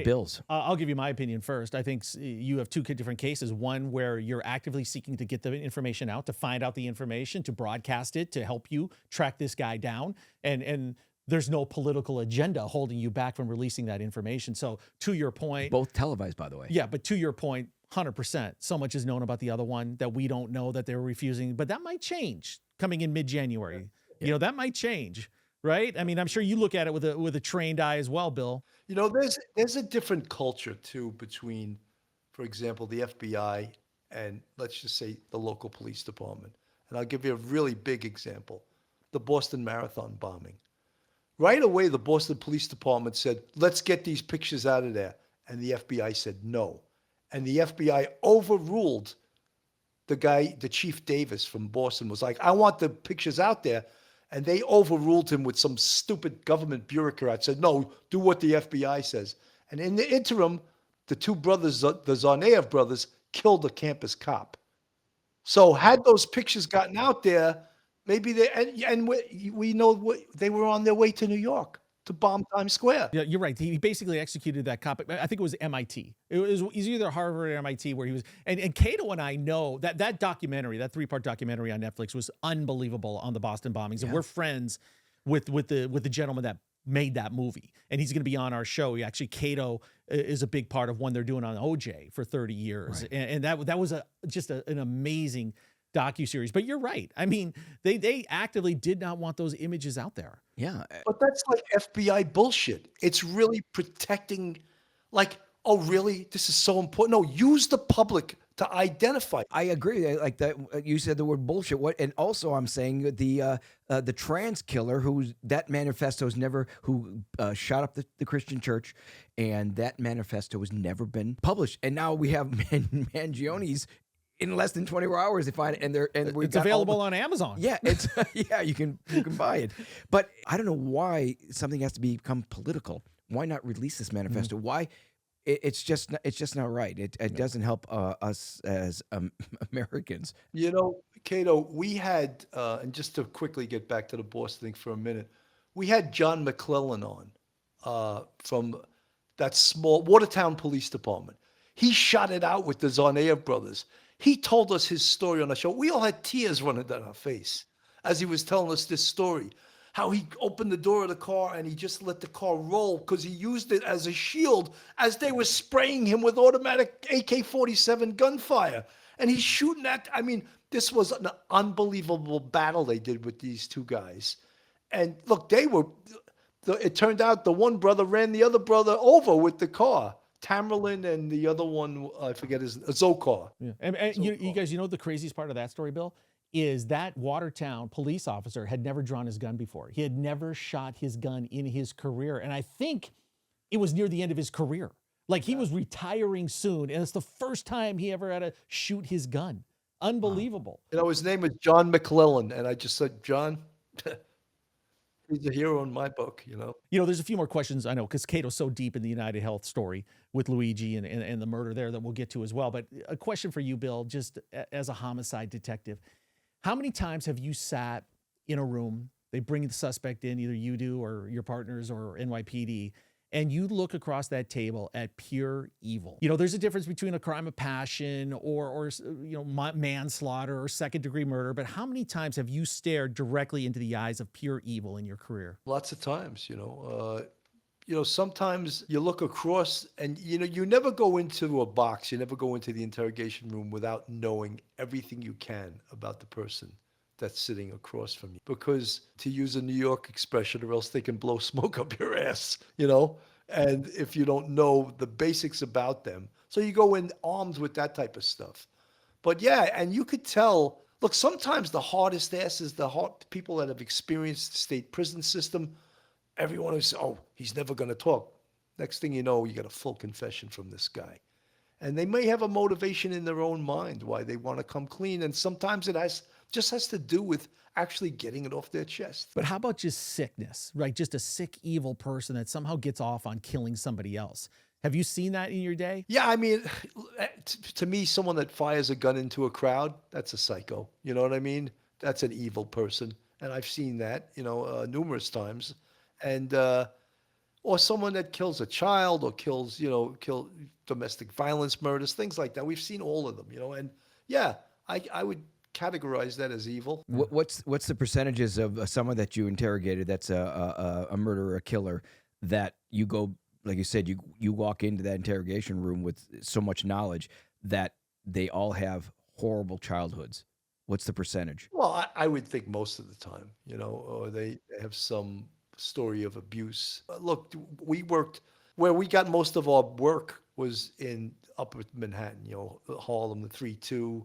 Bill's. I'll give you my opinion first. I think you have two different cases. One where you're actively seeking to get the information out, to find out the information, to broadcast it, to help you track this guy down. And there's no political agenda holding you back from releasing that information. So to your point. Both televised, by the way. Yeah, but to your point, 100%. So much is known about the other one that we don't know that they were refusing. But that might change coming in mid-January. Yeah. That might change. Right? I mean, I'm sure you look at it with a trained eye as well, Bill. There's a different culture too between, for example, the FBI and, let's just say, the local police department. And I'll give you a really big example: the Boston Marathon bombing. Right away, the Boston Police Department said, "Let's get these pictures out of there," and the FBI said no. And the FBI overruled the Chief Davis from Boston was like, "I want the pictures out there." And they overruled him with some stupid government bureaucrat, said, "No, do what the FBI says." And in the interim, the two brothers, the Tsarnaev brothers, killed a campus cop. So had those pictures gotten out there, maybe we know they were on their way to New York to bomb Times Square. Yeah, you're right. He basically executed that cop. I think it was MIT. It was either Harvard or MIT where he was. And Cato and I know that documentary, that 3-part documentary on Netflix, was unbelievable on the Boston bombings. And we're friends with the gentleman that made that movie. And he's going to be on our show. Cato is a big part of one they're doing on OJ for 30 years. Right. And that was just an amazing docuseries. But you're right. I mean, they actively did not want those images out there. Yeah. But that's like FBI bullshit. It's really protecting, like, oh, really? This is so important. No, use the public to identify. I agree. Like that, you said the word bullshit. What? And also, I'm saying that the trans killer that manifesto has never shot up the Christian church, and that manifesto has never been published. And now we have Mangione's in less than 24 hours. They find it, and It's available on Amazon. Yeah, it's yeah, you can buy it. But I don't know why something has to become political. Why not release this manifesto? Why? It's just not right. It doesn't help us as Americans. You know, Cato, we had, and just to quickly get back to the Boston thing for a minute, we had John McClellan on from that small Watertown Police Department. He shot it out with the Zarnaev brothers. He told us his story on the show. We all had tears running down our face as he was telling us this story. How he opened the door of the car and he just let the car roll because he used it as a shield as they were spraying him with automatic AK-47 gunfire. And he's shooting at, I mean, this was an unbelievable battle they did with these two guys. And look, it turned out the one brother ran the other brother over with the car. Tamerlan and the other one, I forget his, Zokar. Yeah. And you guys, you know the craziest part of that story, Bill? Is that Watertown police officer had never drawn his gun before. He had never shot his gun in his career. And I think it was near the end of his career. Like he was retiring soon. And it's the first time he ever had to shoot his gun. Unbelievable. You know, his name is John McClellan. And I just said, John, he's a hero in my book, you know. You know, there's a few more questions, I know, because Cato's so deep in the United Health story with Luigi and the murder there that we'll get to as well. But a question for you, Bill, just as a homicide detective. How many times have you sat in a room, they bring the suspect in, either you do or your partners or NYPD, and you look across that table at pure evil? You know, there's a difference between a crime of passion or you know, manslaughter or second-degree murder, but how many times have you stared directly into the eyes of pure evil in your career? Lots of times, you know, sometimes you look across and, you know, you never go into a box, you never go into the interrogation room without knowing everything you can about the person that's sitting across from you. Because to use a New York expression, or else they can blow smoke up your ass, you know? And if you don't know the basics about them. So you go in armed with that type of stuff. But yeah, and you could tell, look, sometimes the hardest asses, people that have experienced the state prison system, everyone who's, oh, he's never going to talk. Next thing you know, you get a full confession from this guy. And they may have a motivation in their own mind why they want to come clean. And sometimes it just has to do with actually getting it off their chest. But how about just sickness, right? Just a sick, evil person that somehow gets off on killing somebody else. Have you seen that in your day? Yeah, I mean, to me, someone that fires a gun into a crowd, that's a psycho. You know what I mean? That's an evil person. And I've seen that, you know, numerous times. And or someone that kills a child or kills domestic violence murders, things like that. We've seen all of them, you know. And yeah, I would categorize that as evil. What's the percentages of someone that you interrogated that's a murderer, a killer, that you go, like you said, you walk into that interrogation room with so much knowledge that they all have horrible childhoods? What's the percentage? Well, I would think most of the time, you know, or they have some story of abuse. Look, we worked where we got most of our work was in Upper Manhattan, you know, Harlem, the 3-2,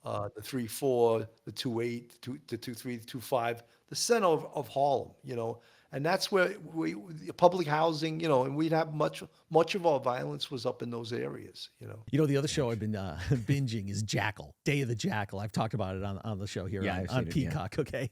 the 3-4, the 2-8, the 2-3, the 2-5, the center of Harlem, you know, and that's where public housing, you know, and we'd have much of our violence was up in those areas, you know. You know, the other show I've been binging is Jackal, Day of the Jackal. I've talked about it on the show here on Peacock, okay?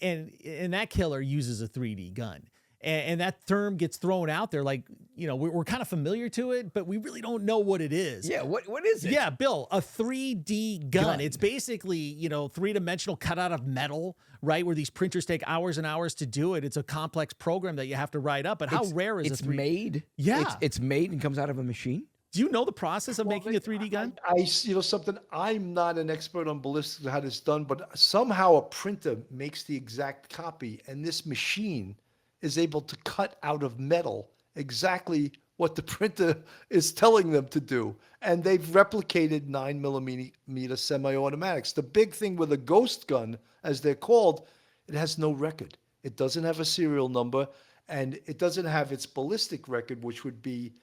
And that killer uses a 3D gun. And that term gets thrown out there like, you know, we're kind of familiar to it, but we really don't know what it is. Yeah, what is it? Yeah, Bill, a 3D gun. It's basically, you know, three-dimensional cut out of metal, right, where these printers take hours and hours to do it. It's a complex program that you have to write up. But how rare is it's made? Yeah. It's made and comes out of a machine? Do you know the process of making a 3D gun? You know something, I'm not an expert on ballistics, how it's done, but somehow a printer makes the exact copy, and this machine is able to cut out of metal exactly what the printer is telling them to do. And they've replicated 9mm semi-automatics. The big thing with a ghost gun, as they're called, it has no record. It doesn't have a serial number, and it doesn't have its ballistic record, which would be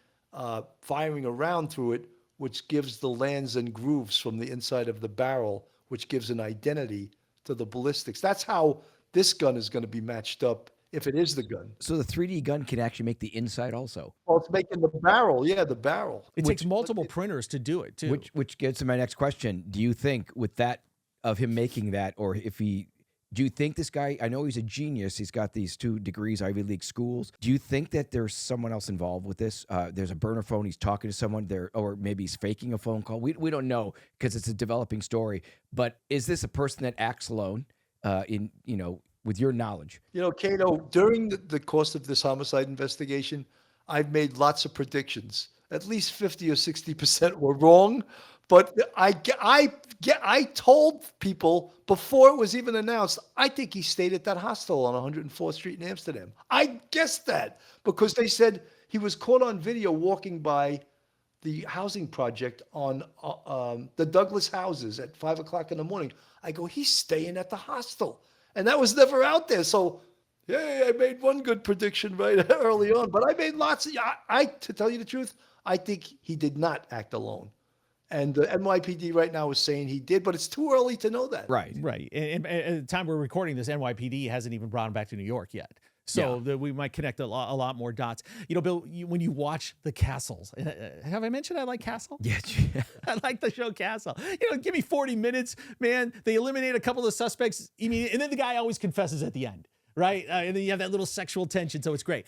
firing a round through it which gives the lands and grooves from the inside of the barrel, which gives an identity to the ballistics. That's how this gun is going to be matched up if it is the gun. So the 3D gun can actually make the inside also. Well, it's making the barrel. Yeah, the barrel. It takes multiple printers to do it too. Which gets to my next question. Do you think with that, of him making that, or if he, do you think this guy, I know he's a genius, he's got these 2 degrees, Ivy League schools. Do you think that there's someone else involved with this? There's a burner phone, he's talking to someone there, or maybe he's faking a phone call. We don't know because it's a developing story. But is this a person that acts alone with your knowledge? Cato, during the course of this homicide investigation, I've made lots of predictions. At least 50 or 60% were wrong. But I told people before it was even announced, I think he stayed at that hostel on 104th Street in Amsterdam. I guessed that because they said he was caught on video walking by the housing project on the Douglas houses at 5 o'clock in the morning. I go, he's staying at the hostel. And that was never out there. So, yeah, I made one good prediction right early on. But I made lots of, to tell you the truth, I think he did not act alone. And the NYPD right now is saying he did, but it's too early to know that. Right. And at the time we're recording this, NYPD hasn't even brought him back to New York yet. So we might connect a lot more dots. Bill, when you watch The Castles, have I mentioned I like Castle? Yeah. I like the show Castle. Give me 40 minutes, man. They eliminate a couple of suspects, and then the guy always confesses at the end. Right. And then you have that little sexual tension. So it's great.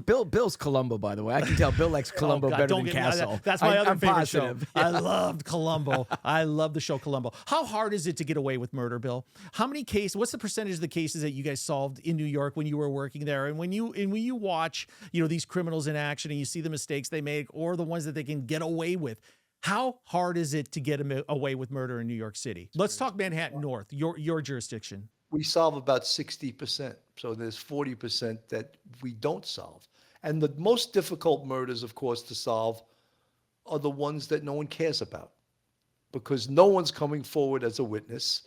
Bill's Columbo, by the way. I can tell Bill likes Columbo better than Castle. That's my other favorite positive. show. Yeah. I loved Columbo. I love the show Columbo. How hard is it to get away with murder, Bill? How many cases, what's the percentage of the cases that you guys solved in New York when you were working there? And when you watch, these criminals in action and you see the mistakes they make or the ones that they can get away with, how hard is it to get away with murder in New York City? Let's talk Manhattan North, your jurisdiction. We solve about 60%. So there's 40% that we don't solve. And the most difficult murders, of course, to solve are the ones that no one cares about because no one's coming forward as a witness.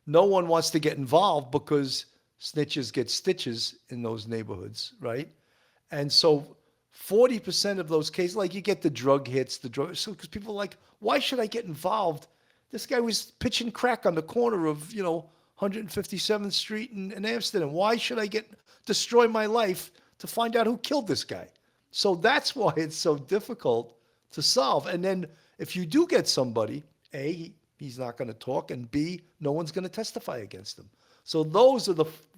No one wants to get involved because snitches get stitches in those neighborhoods, right? And so 40% of those cases, like you get the drug hits, so because people are like, why should I get involved? This guy was pitching crack on the corner of, 157th Street in Amsterdam. Why should I destroy my life to find out who killed this guy? So that's why it's so difficult to solve. And then if you do get somebody, A, he's not going to talk, and B, no one's going to testify against him. So those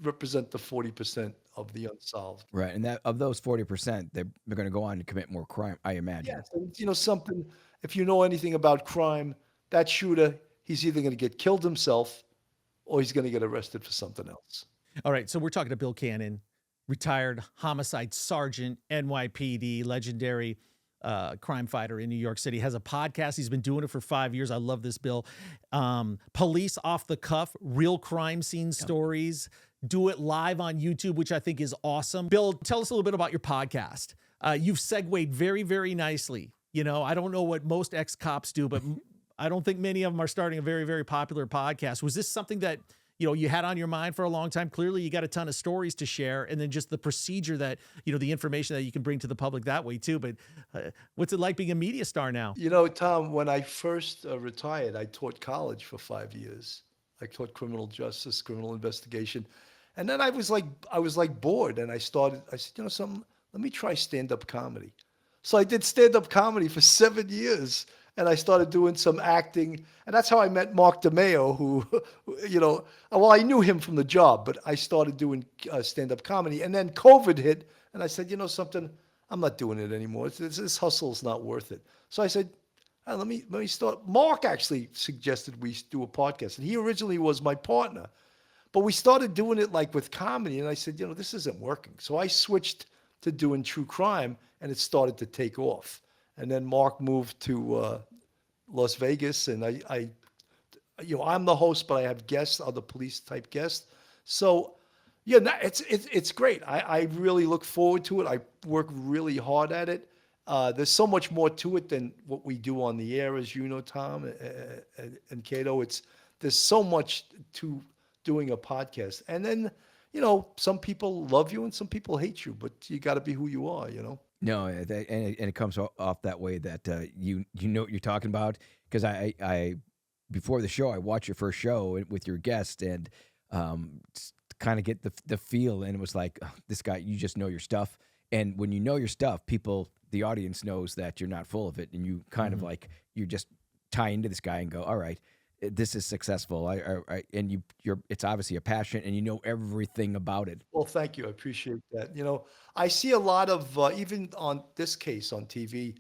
represent the 40% of the unsolved. Right, and that of those 40%, they're going to go on to commit more crime, I imagine. Yeah, something. If you know anything about crime, that shooter, he's either going to get killed himself or he's going to get arrested for something else. All right, so we're talking to Bill Cannon, retired homicide sergeant, NYPD, legendary crime fighter in New York City. Has a podcast. He's been doing it for 5 years. I love this, Bill. Police off the cuff, real crime scene stories. Do it live on YouTube, which I think is awesome. Bill, tell us a little bit about your podcast. You've segued very, very nicely. I don't know what most ex-cops do, but I don't think many of them are starting a very, very popular podcast. Was this something that, you had on your mind for a long time? Clearly, you got a ton of stories to share, and then just the procedure that, the information that you can bring to the public that way too. But what's it like being a media star now? Tom, when I first retired, I taught college for 5 years. I taught criminal justice, criminal investigation. And then I was like bored, and I said, something, let me try stand-up comedy. So I did stand-up comedy for 7 years. And I started doing some acting. And that's how I met Mark DeMeo, who, I knew him from the job, but I started doing stand-up comedy. And then COVID hit, and I said, something, I'm not doing it anymore. This hustle's not worth it. So I said, let me start. Mark actually suggested we do a podcast, and he originally was my partner. But we started doing it like with comedy, and I said, this isn't working. So I switched to doing true crime, and it started to take off. And then Mark moved to Las Vegas, and I'm the host, but I have guests, other police type guests. So, it's great. I really look forward to it. I work really hard at it. There's so much more to it than what we do on the air, as you know, Tom and Cato. There's so much to doing a podcast, and then some people love you and some people hate you, but you got to be who you are. No, and it comes off that way that you know what you're talking about, because I before the show I watched your first show with your guest and kind of get the feel, and it was like, "Oh, this guy, you just know your stuff." And when you know your stuff, the audience knows that you're not full of it, and you kind of like you just tie into this guy and go, all right, this is successful. And it's obviously a passion, and you know everything about it. Well, thank you. I appreciate that. I see a lot of, even on this case on TV,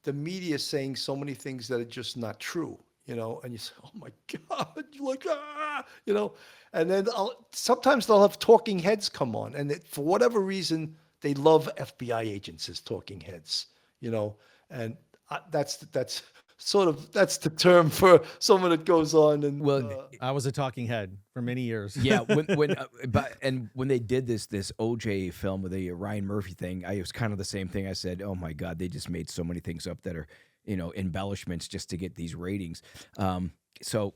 the media saying so many things that are just not true, and you say, oh my God, you're like, and then sometimes they'll have talking heads come on, and for whatever reason, they love FBI agents as talking heads, and that's that's the term for someone that goes on and Well, I was a talking head for many years. yeah, when they did this OJ film with the Ryan Murphy thing, I was kind of the same thing. I said, "Oh my God, they just made so many things up that are embellishments just to get these ratings." So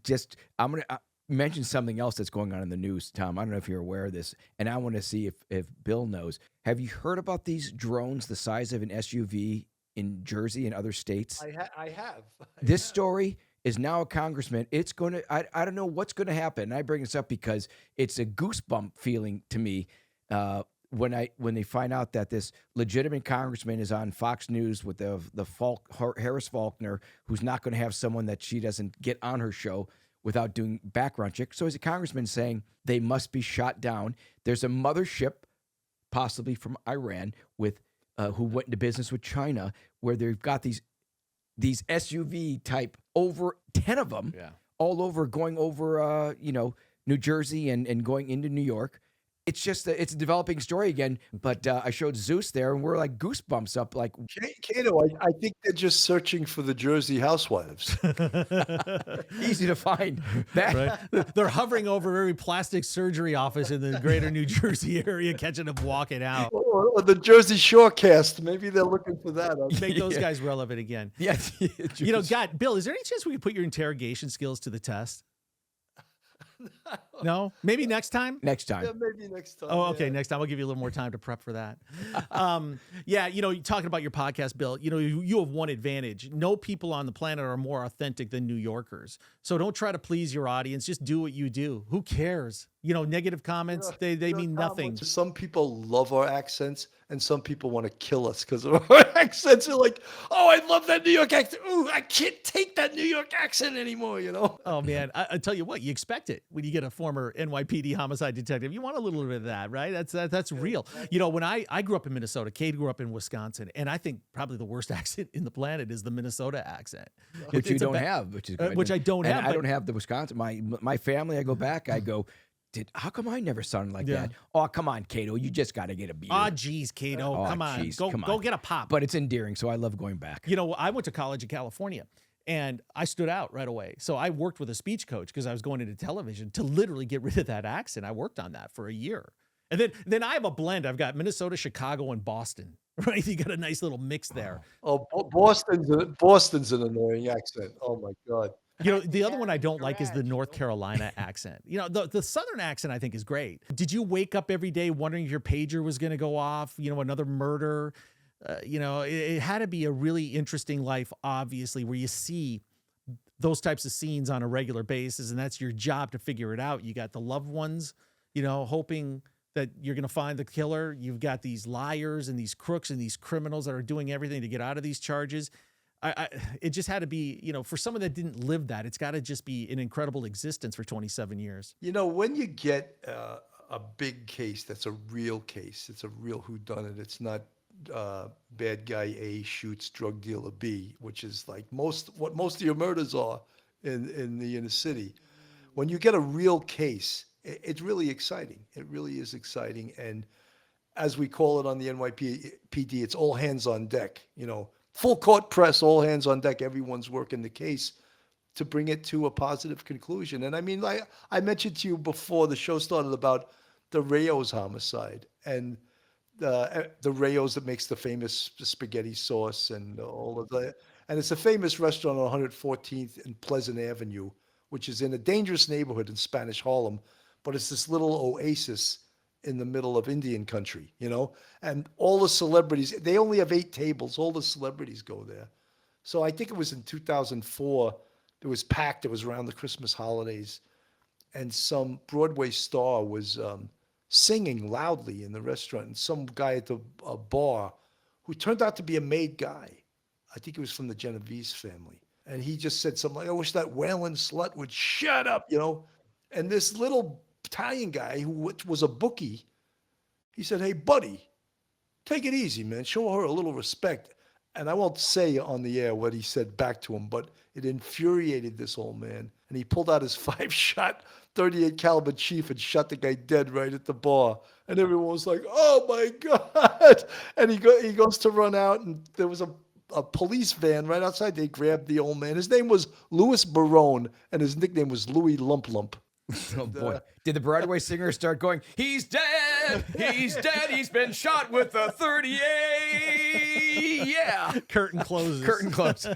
just I'm gonna mention something else that's going on in the news, Tom. I don't know if you're aware of this, and I want to see if Bill knows. Have you heard about these drones the size of an SUV in Jersey and other states? I have. This story is now a congressman. It's going to, I don't know what's going to happen. And I bring this up because it's a goosebump feeling to me when they find out that this legitimate congressman is on Fox News with Harris Faulkner, who's not going to have someone that she doesn't get on her show without doing background check. So as a congressman saying they must be shot down. There's a mothership, possibly from Iran, with who went into business with China, where they've got these SUV type, over 10 of them, all over, going over New Jersey and going into New York. It's just it's a developing story again. But I showed Zeus there, and we're like goosebumps up. Like, Cato, I think they're just searching for the Jersey housewives. easy to find. That Right? They're hovering over every plastic surgery office in the greater New Jersey area, catching them walking out. Or the Jersey Shore cast. Maybe they're looking for that. Make those guys relevant again. Yeah, God, Bill, is there any chance we could put your interrogation skills to the test? No? Maybe next time? Next time. Yeah, maybe next time. Oh, okay. Yeah. Next time I'll give you a little more time to prep for that. Talking about your podcast, Bill, you have one advantage. No people on the planet are more authentic than New Yorkers. So don't try to please your audience. Just do what you do. Who cares? Negative comments, they mean nothing. Some people love our accents, and some people want to kill us because of our accents. They're like, oh, I love that New York accent. Ooh, I can't take that New York accent anymore, Oh, man. I tell you what, you expect it when you get a former NYPD homicide detective. You want a little bit of that, right? That's real. When I grew up in Minnesota, Cade grew up in Wisconsin, and I think probably the worst accent in the planet is the Minnesota accent. Which you don't have, which is good. Which I don't have. I don't have the Wisconsin. My family, I go back, I go, how come I never sounded like that? Oh, come on, Cato. You just got to get a beer. Oh, geez, Cato. Come on. Go get a pop. But it's endearing, so I love going back. I went to college in California, and I stood out right away. So I worked with a speech coach because I was going into television to literally get rid of that accent. I worked on that for a year. And then I have a blend. I've got Minnesota, Chicago, and Boston, right? You got a nice little mix there. Oh, Boston's an annoying accent. Oh, my God. The other one I don't like is the North Carolina accent. The Southern accent I think is great. Did you wake up every day wondering if your pager was going to go off? Another murder? It had to be a really interesting life, obviously, where you see those types of scenes on a regular basis, and that's your job to figure it out. You got the loved ones, hoping that you're going to find the killer. You've got these liars and these crooks and these criminals that are doing everything to get out of these charges. It just had to be, for someone that didn't live that, it's got to just be an incredible existence for 27 years. When you get a big case that's a real case, it's a real whodunit. It's not bad guy A shoots drug dealer B, which is like what most of your murders are in the inner city. When you get a real case, it's really exciting. It really is exciting. And as we call it on the NYPD, it's all hands on deck, full court press, all hands on deck. Everyone's working the case to bring it to a positive conclusion. And I mean, like I mentioned to you before the show started about the Rayos homicide and the Rayos that makes the famous spaghetti sauce and all of that. And it's a famous restaurant on 114th and Pleasant Avenue, which is in a dangerous neighborhood in Spanish Harlem. But it's this little oasis in the middle of Indian country, you know, and all the celebrities, they only have 8 tables. All the celebrities go there. So I think it was in 2004, it was packed. It was around the Christmas holidays. And some Broadway star was singing loudly in the restaurant. And some guy at the bar who turned out to be a made guy, I think he was from the Genovese family. And he just said something like, I wish that wailing slut would shut up, you know. And this little Italian guy who was a bookie, he said, hey, buddy, take it easy, man. Show her a little respect. And I won't say on the air what he said back to him, but it infuriated this old man. And he pulled out his 5-shot 38 caliber chief and shot the guy dead right at the bar. And everyone was like, oh my God. And he goes to run out, and there was a police van right outside. They grabbed the old man. His name was Louis Barone, and his nickname was Louis Lump Lump. Oh boy. Did the Broadway singer start going, he's dead, he's dead, he's been shot with a 38. Yeah. Curtain closes. Curtain close. By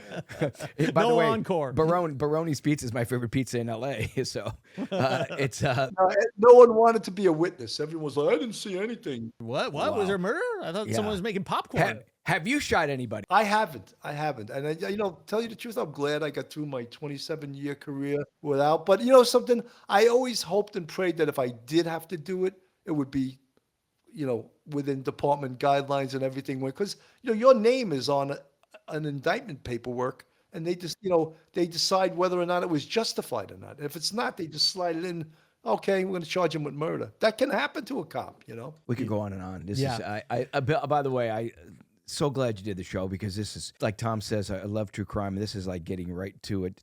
No the way, encore. Baroni's Pizza is my favorite pizza in LA. So it's No one wanted to be a witness. Everyone was like, I didn't see anything. What? Wow. Was there murder? I thought someone was making popcorn. Have you shot anybody? I haven't. And tell you the truth, I'm glad I got through my 27-year career without. But you know something, I always hoped and prayed that if I did have to do it, it would be, you know, within department guidelines and everything. Because your name is on an indictment paperwork, and they just, they decide whether or not it was justified or not. And if it's not, they just slide it in. Okay, we're going to charge him with murder. That can happen to a cop. We could go on and on. This is. By the way, so glad you did the show, because this is, like Tom says, I love true crime. This is like getting right to it.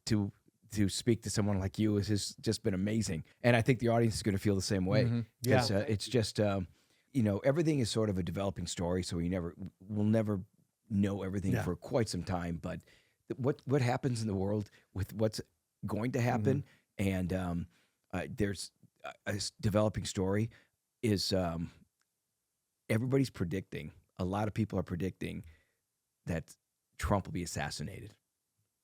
To speak to someone like you has just been amazing, and I think the audience is going to feel the same way. Because it's just everything is sort of a developing story, so we'll never know everything for quite some time. But what happens in the world with what's going to happen, and there's a developing story is everybody's predicting. A lot of people are predicting that Trump will be assassinated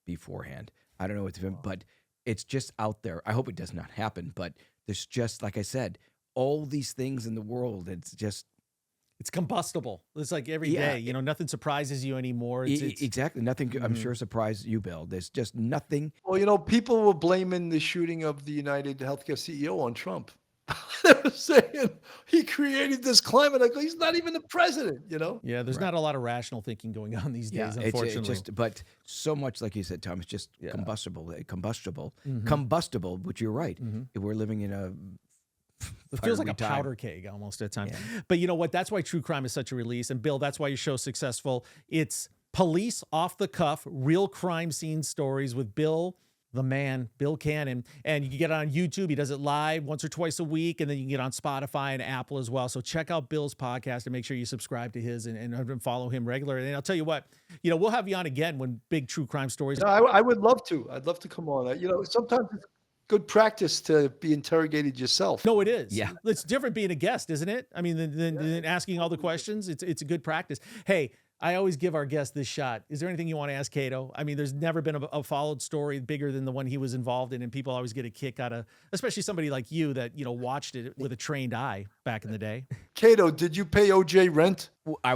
beforehand. I don't know what's been, but it's just out there. I hope it does not happen, but there's just, like I said, all these things in the world. It's combustible. It's like every day, nothing surprises you anymore. Exactly. Nothing, I'm sure, surprised you, Bill. There's just nothing. Well, people were blaming the shooting of the UnitedHealthcare CEO on Trump. They were saying he created this climate. Like, he's not even the president, Yeah, there's not a lot of rational thinking going on these days, unfortunately. But so much, like you said, Tom, it's just combustible, which you're right. We're living in a... It feels like a powder keg almost at times. Yeah. But you know what? That's why true crime is such a release. And Bill, that's why your show's successful. It's police off the cuff, real crime scene stories with Bill Cannon. And you can get it on YouTube. He does it live once or twice a week. And then you can get on Spotify and Apple as well. So check out Bill's podcast and make sure you subscribe to his and follow him regularly. And I'll tell you what, we'll have you on again when big true crime stories. No, I would love to. I'd love to come on. Sometimes it's good practice to be interrogated yourself. No, it is. Yeah. It's different being a guest, isn't it? I mean, than asking all the questions. It's a good practice. Hey, I always give our guests this shot. Is there anything you want to ask Cato? I mean, there's never been a followed story bigger than the one he was involved in, and people always get a kick out of, especially somebody like you that, watched it with a trained eye back in the day. Cato, did you pay OJ rent? I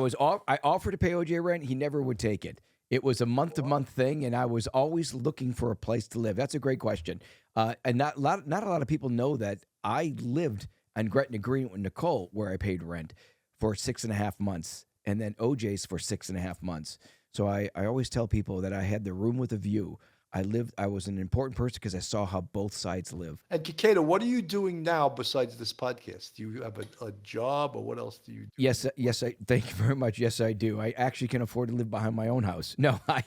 offered to pay OJ rent. He never would take it. It was a month-to-month thing, and I was always looking for a place to live. That's a great question. And not a lot of people know that I lived on Gretna Green with Nicole, where I paid rent for 6.5 months. And then OJ's for 6.5 months. So I always tell people that I had the room with a view. I was an important person because I saw how both sides live. And Cato, what are you doing now besides this podcast? Do you have a job, or what else do you do? Yes, thank you very much. Yes, I do. I actually can afford to live behind my own house. No, I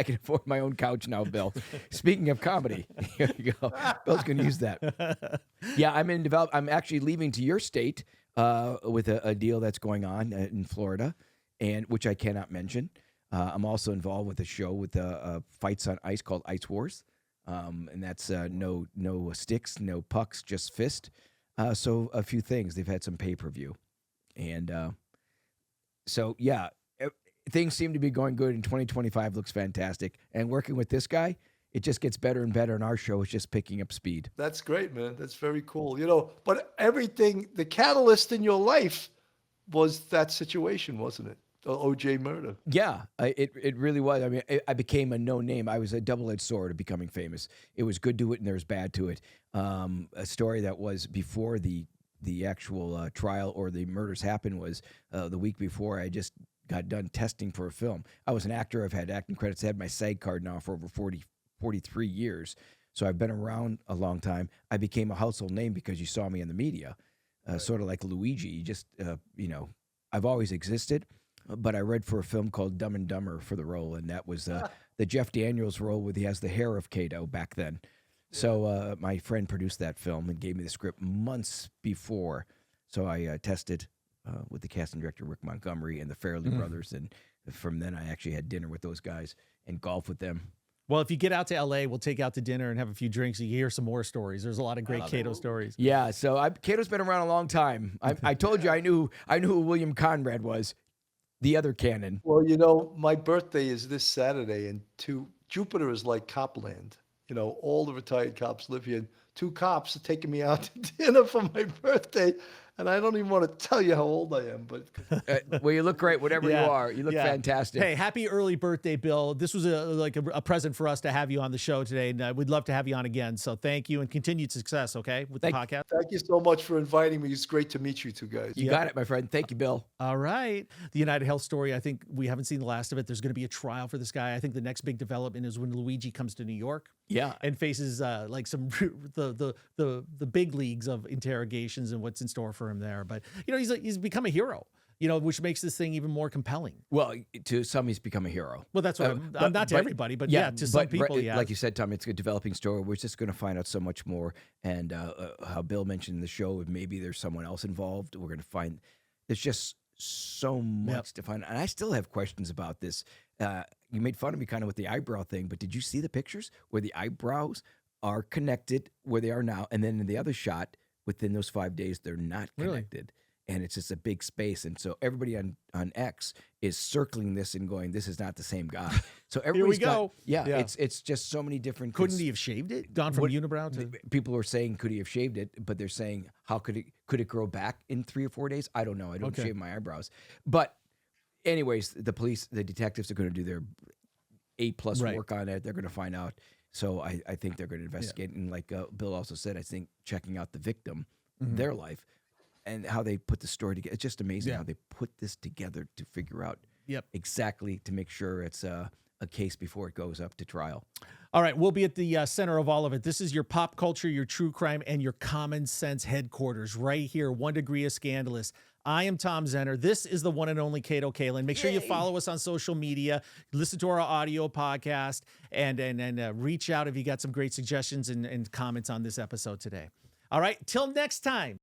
can afford my own couch now, Bill. Speaking of comedy, here you go. Bill's going to use that. Yeah, I'm actually leaving to your state with a deal that's going on in Florida, and which I cannot mention. I'm also involved with a show with fights on ice called Ice Wars, and that's no sticks, no pucks, just fist. So a few things. They've had some pay-per-view, and so yeah, things seem to be going good. And 2025 looks fantastic. And working with this guy it just gets better and better, and our show is just picking up speed. That's great, man. That's very cool. But everything, the catalyst in your life was that situation, wasn't it? The OJ murder. Yeah, it really was. I mean, I became a known name. I was a double-edged sword of becoming famous. It was good to it, and there was bad to it. A story that was before the actual trial or the murders happened was the week before. I just got done testing for a film. I was an actor. I've had acting credits. I had my SAG card now for over 43 years. So I've been around a long time. I became a household name because you saw me in the media, sort of like Luigi. You just, I've always existed. But I read for a film called Dumb and Dumber for the role, and that was the Jeff Daniels role where he has the hair of Kato back then. So my friend produced that film and gave me the script months before. So I tested with the casting director, Rick Montgomery, and the Farrelly brothers, and from then I actually had dinner with those guys and golf with them. Well, if you get out to LA, we'll take you out to dinner and have a few drinks. You hear some more stories. There's a lot of great Kato stories. Yeah, so Kato's been around a long time. I told you I knew who William Conrad was. The other canon. Well, my birthday is this Saturday, and Jupiter is like Copland. All the retired cops live here. And 2 cops are taking me out to dinner for my birthday, and I don't even want to tell you how old I am. But well, you look great, whatever you are. You look fantastic. Hey, happy early birthday, Bill. This was a present for us to have you on the show today, and we'd love to have you on again. So thank you, and continued success, okay, with the podcast. Thank you so much for inviting me. It's great to meet you two guys. You got it, my friend. Thank you, Bill. All right. The United Health story, I think we haven't seen the last of it. There's going to be a trial for this guy. I think the next big development is when Luigi comes to New York. Yeah. And faces like some the big leagues of interrogations and what's in store for him there. But he's become a hero, which makes this thing even more compelling. Well, to some he's become a hero. Well, that's what not to everybody, but to some people, like you said, Tom, it's a developing story. We're just going to find out so much more. And how Bill mentioned in the show, if maybe there's someone else involved, we're going to find. There's just so much to find, and I still have questions about this. You made fun of me kind of with the eyebrow thing, but did you see the pictures where the eyebrows are connected where they are now, and then in the other shot, within those 5 days, they're not connected, and it's just a big space, and so everybody on X is circling this and going, "This is not the same guy." So everybody's Here we go. It's just so many different. Couldn't he have shaved it? Gone from unibrow to people are saying, could he have shaved it? But they're saying, how could it grow back in 3 or 4 days? I don't know. I don't shave my eyebrows, but. Anyways, the detectives are going to do their A+ work on it. They're going to find out. So I think they're going to investigate. And like Bill also said, I think checking out the victim, their life, and how they put the story together. It's just amazing how they put this together to figure out exactly to make sure it's a case before it goes up to trial. All right, we'll be at the center of all of it. This is your pop culture, your true crime, and your common sense headquarters right here, 1 Degree of Scandalous. I am Tom Zenner. This is the one and only Kato Kaelin. Make sure you follow us on social media, listen to our audio podcast, and reach out if you got some great suggestions and comments on this episode today. All right, till next time.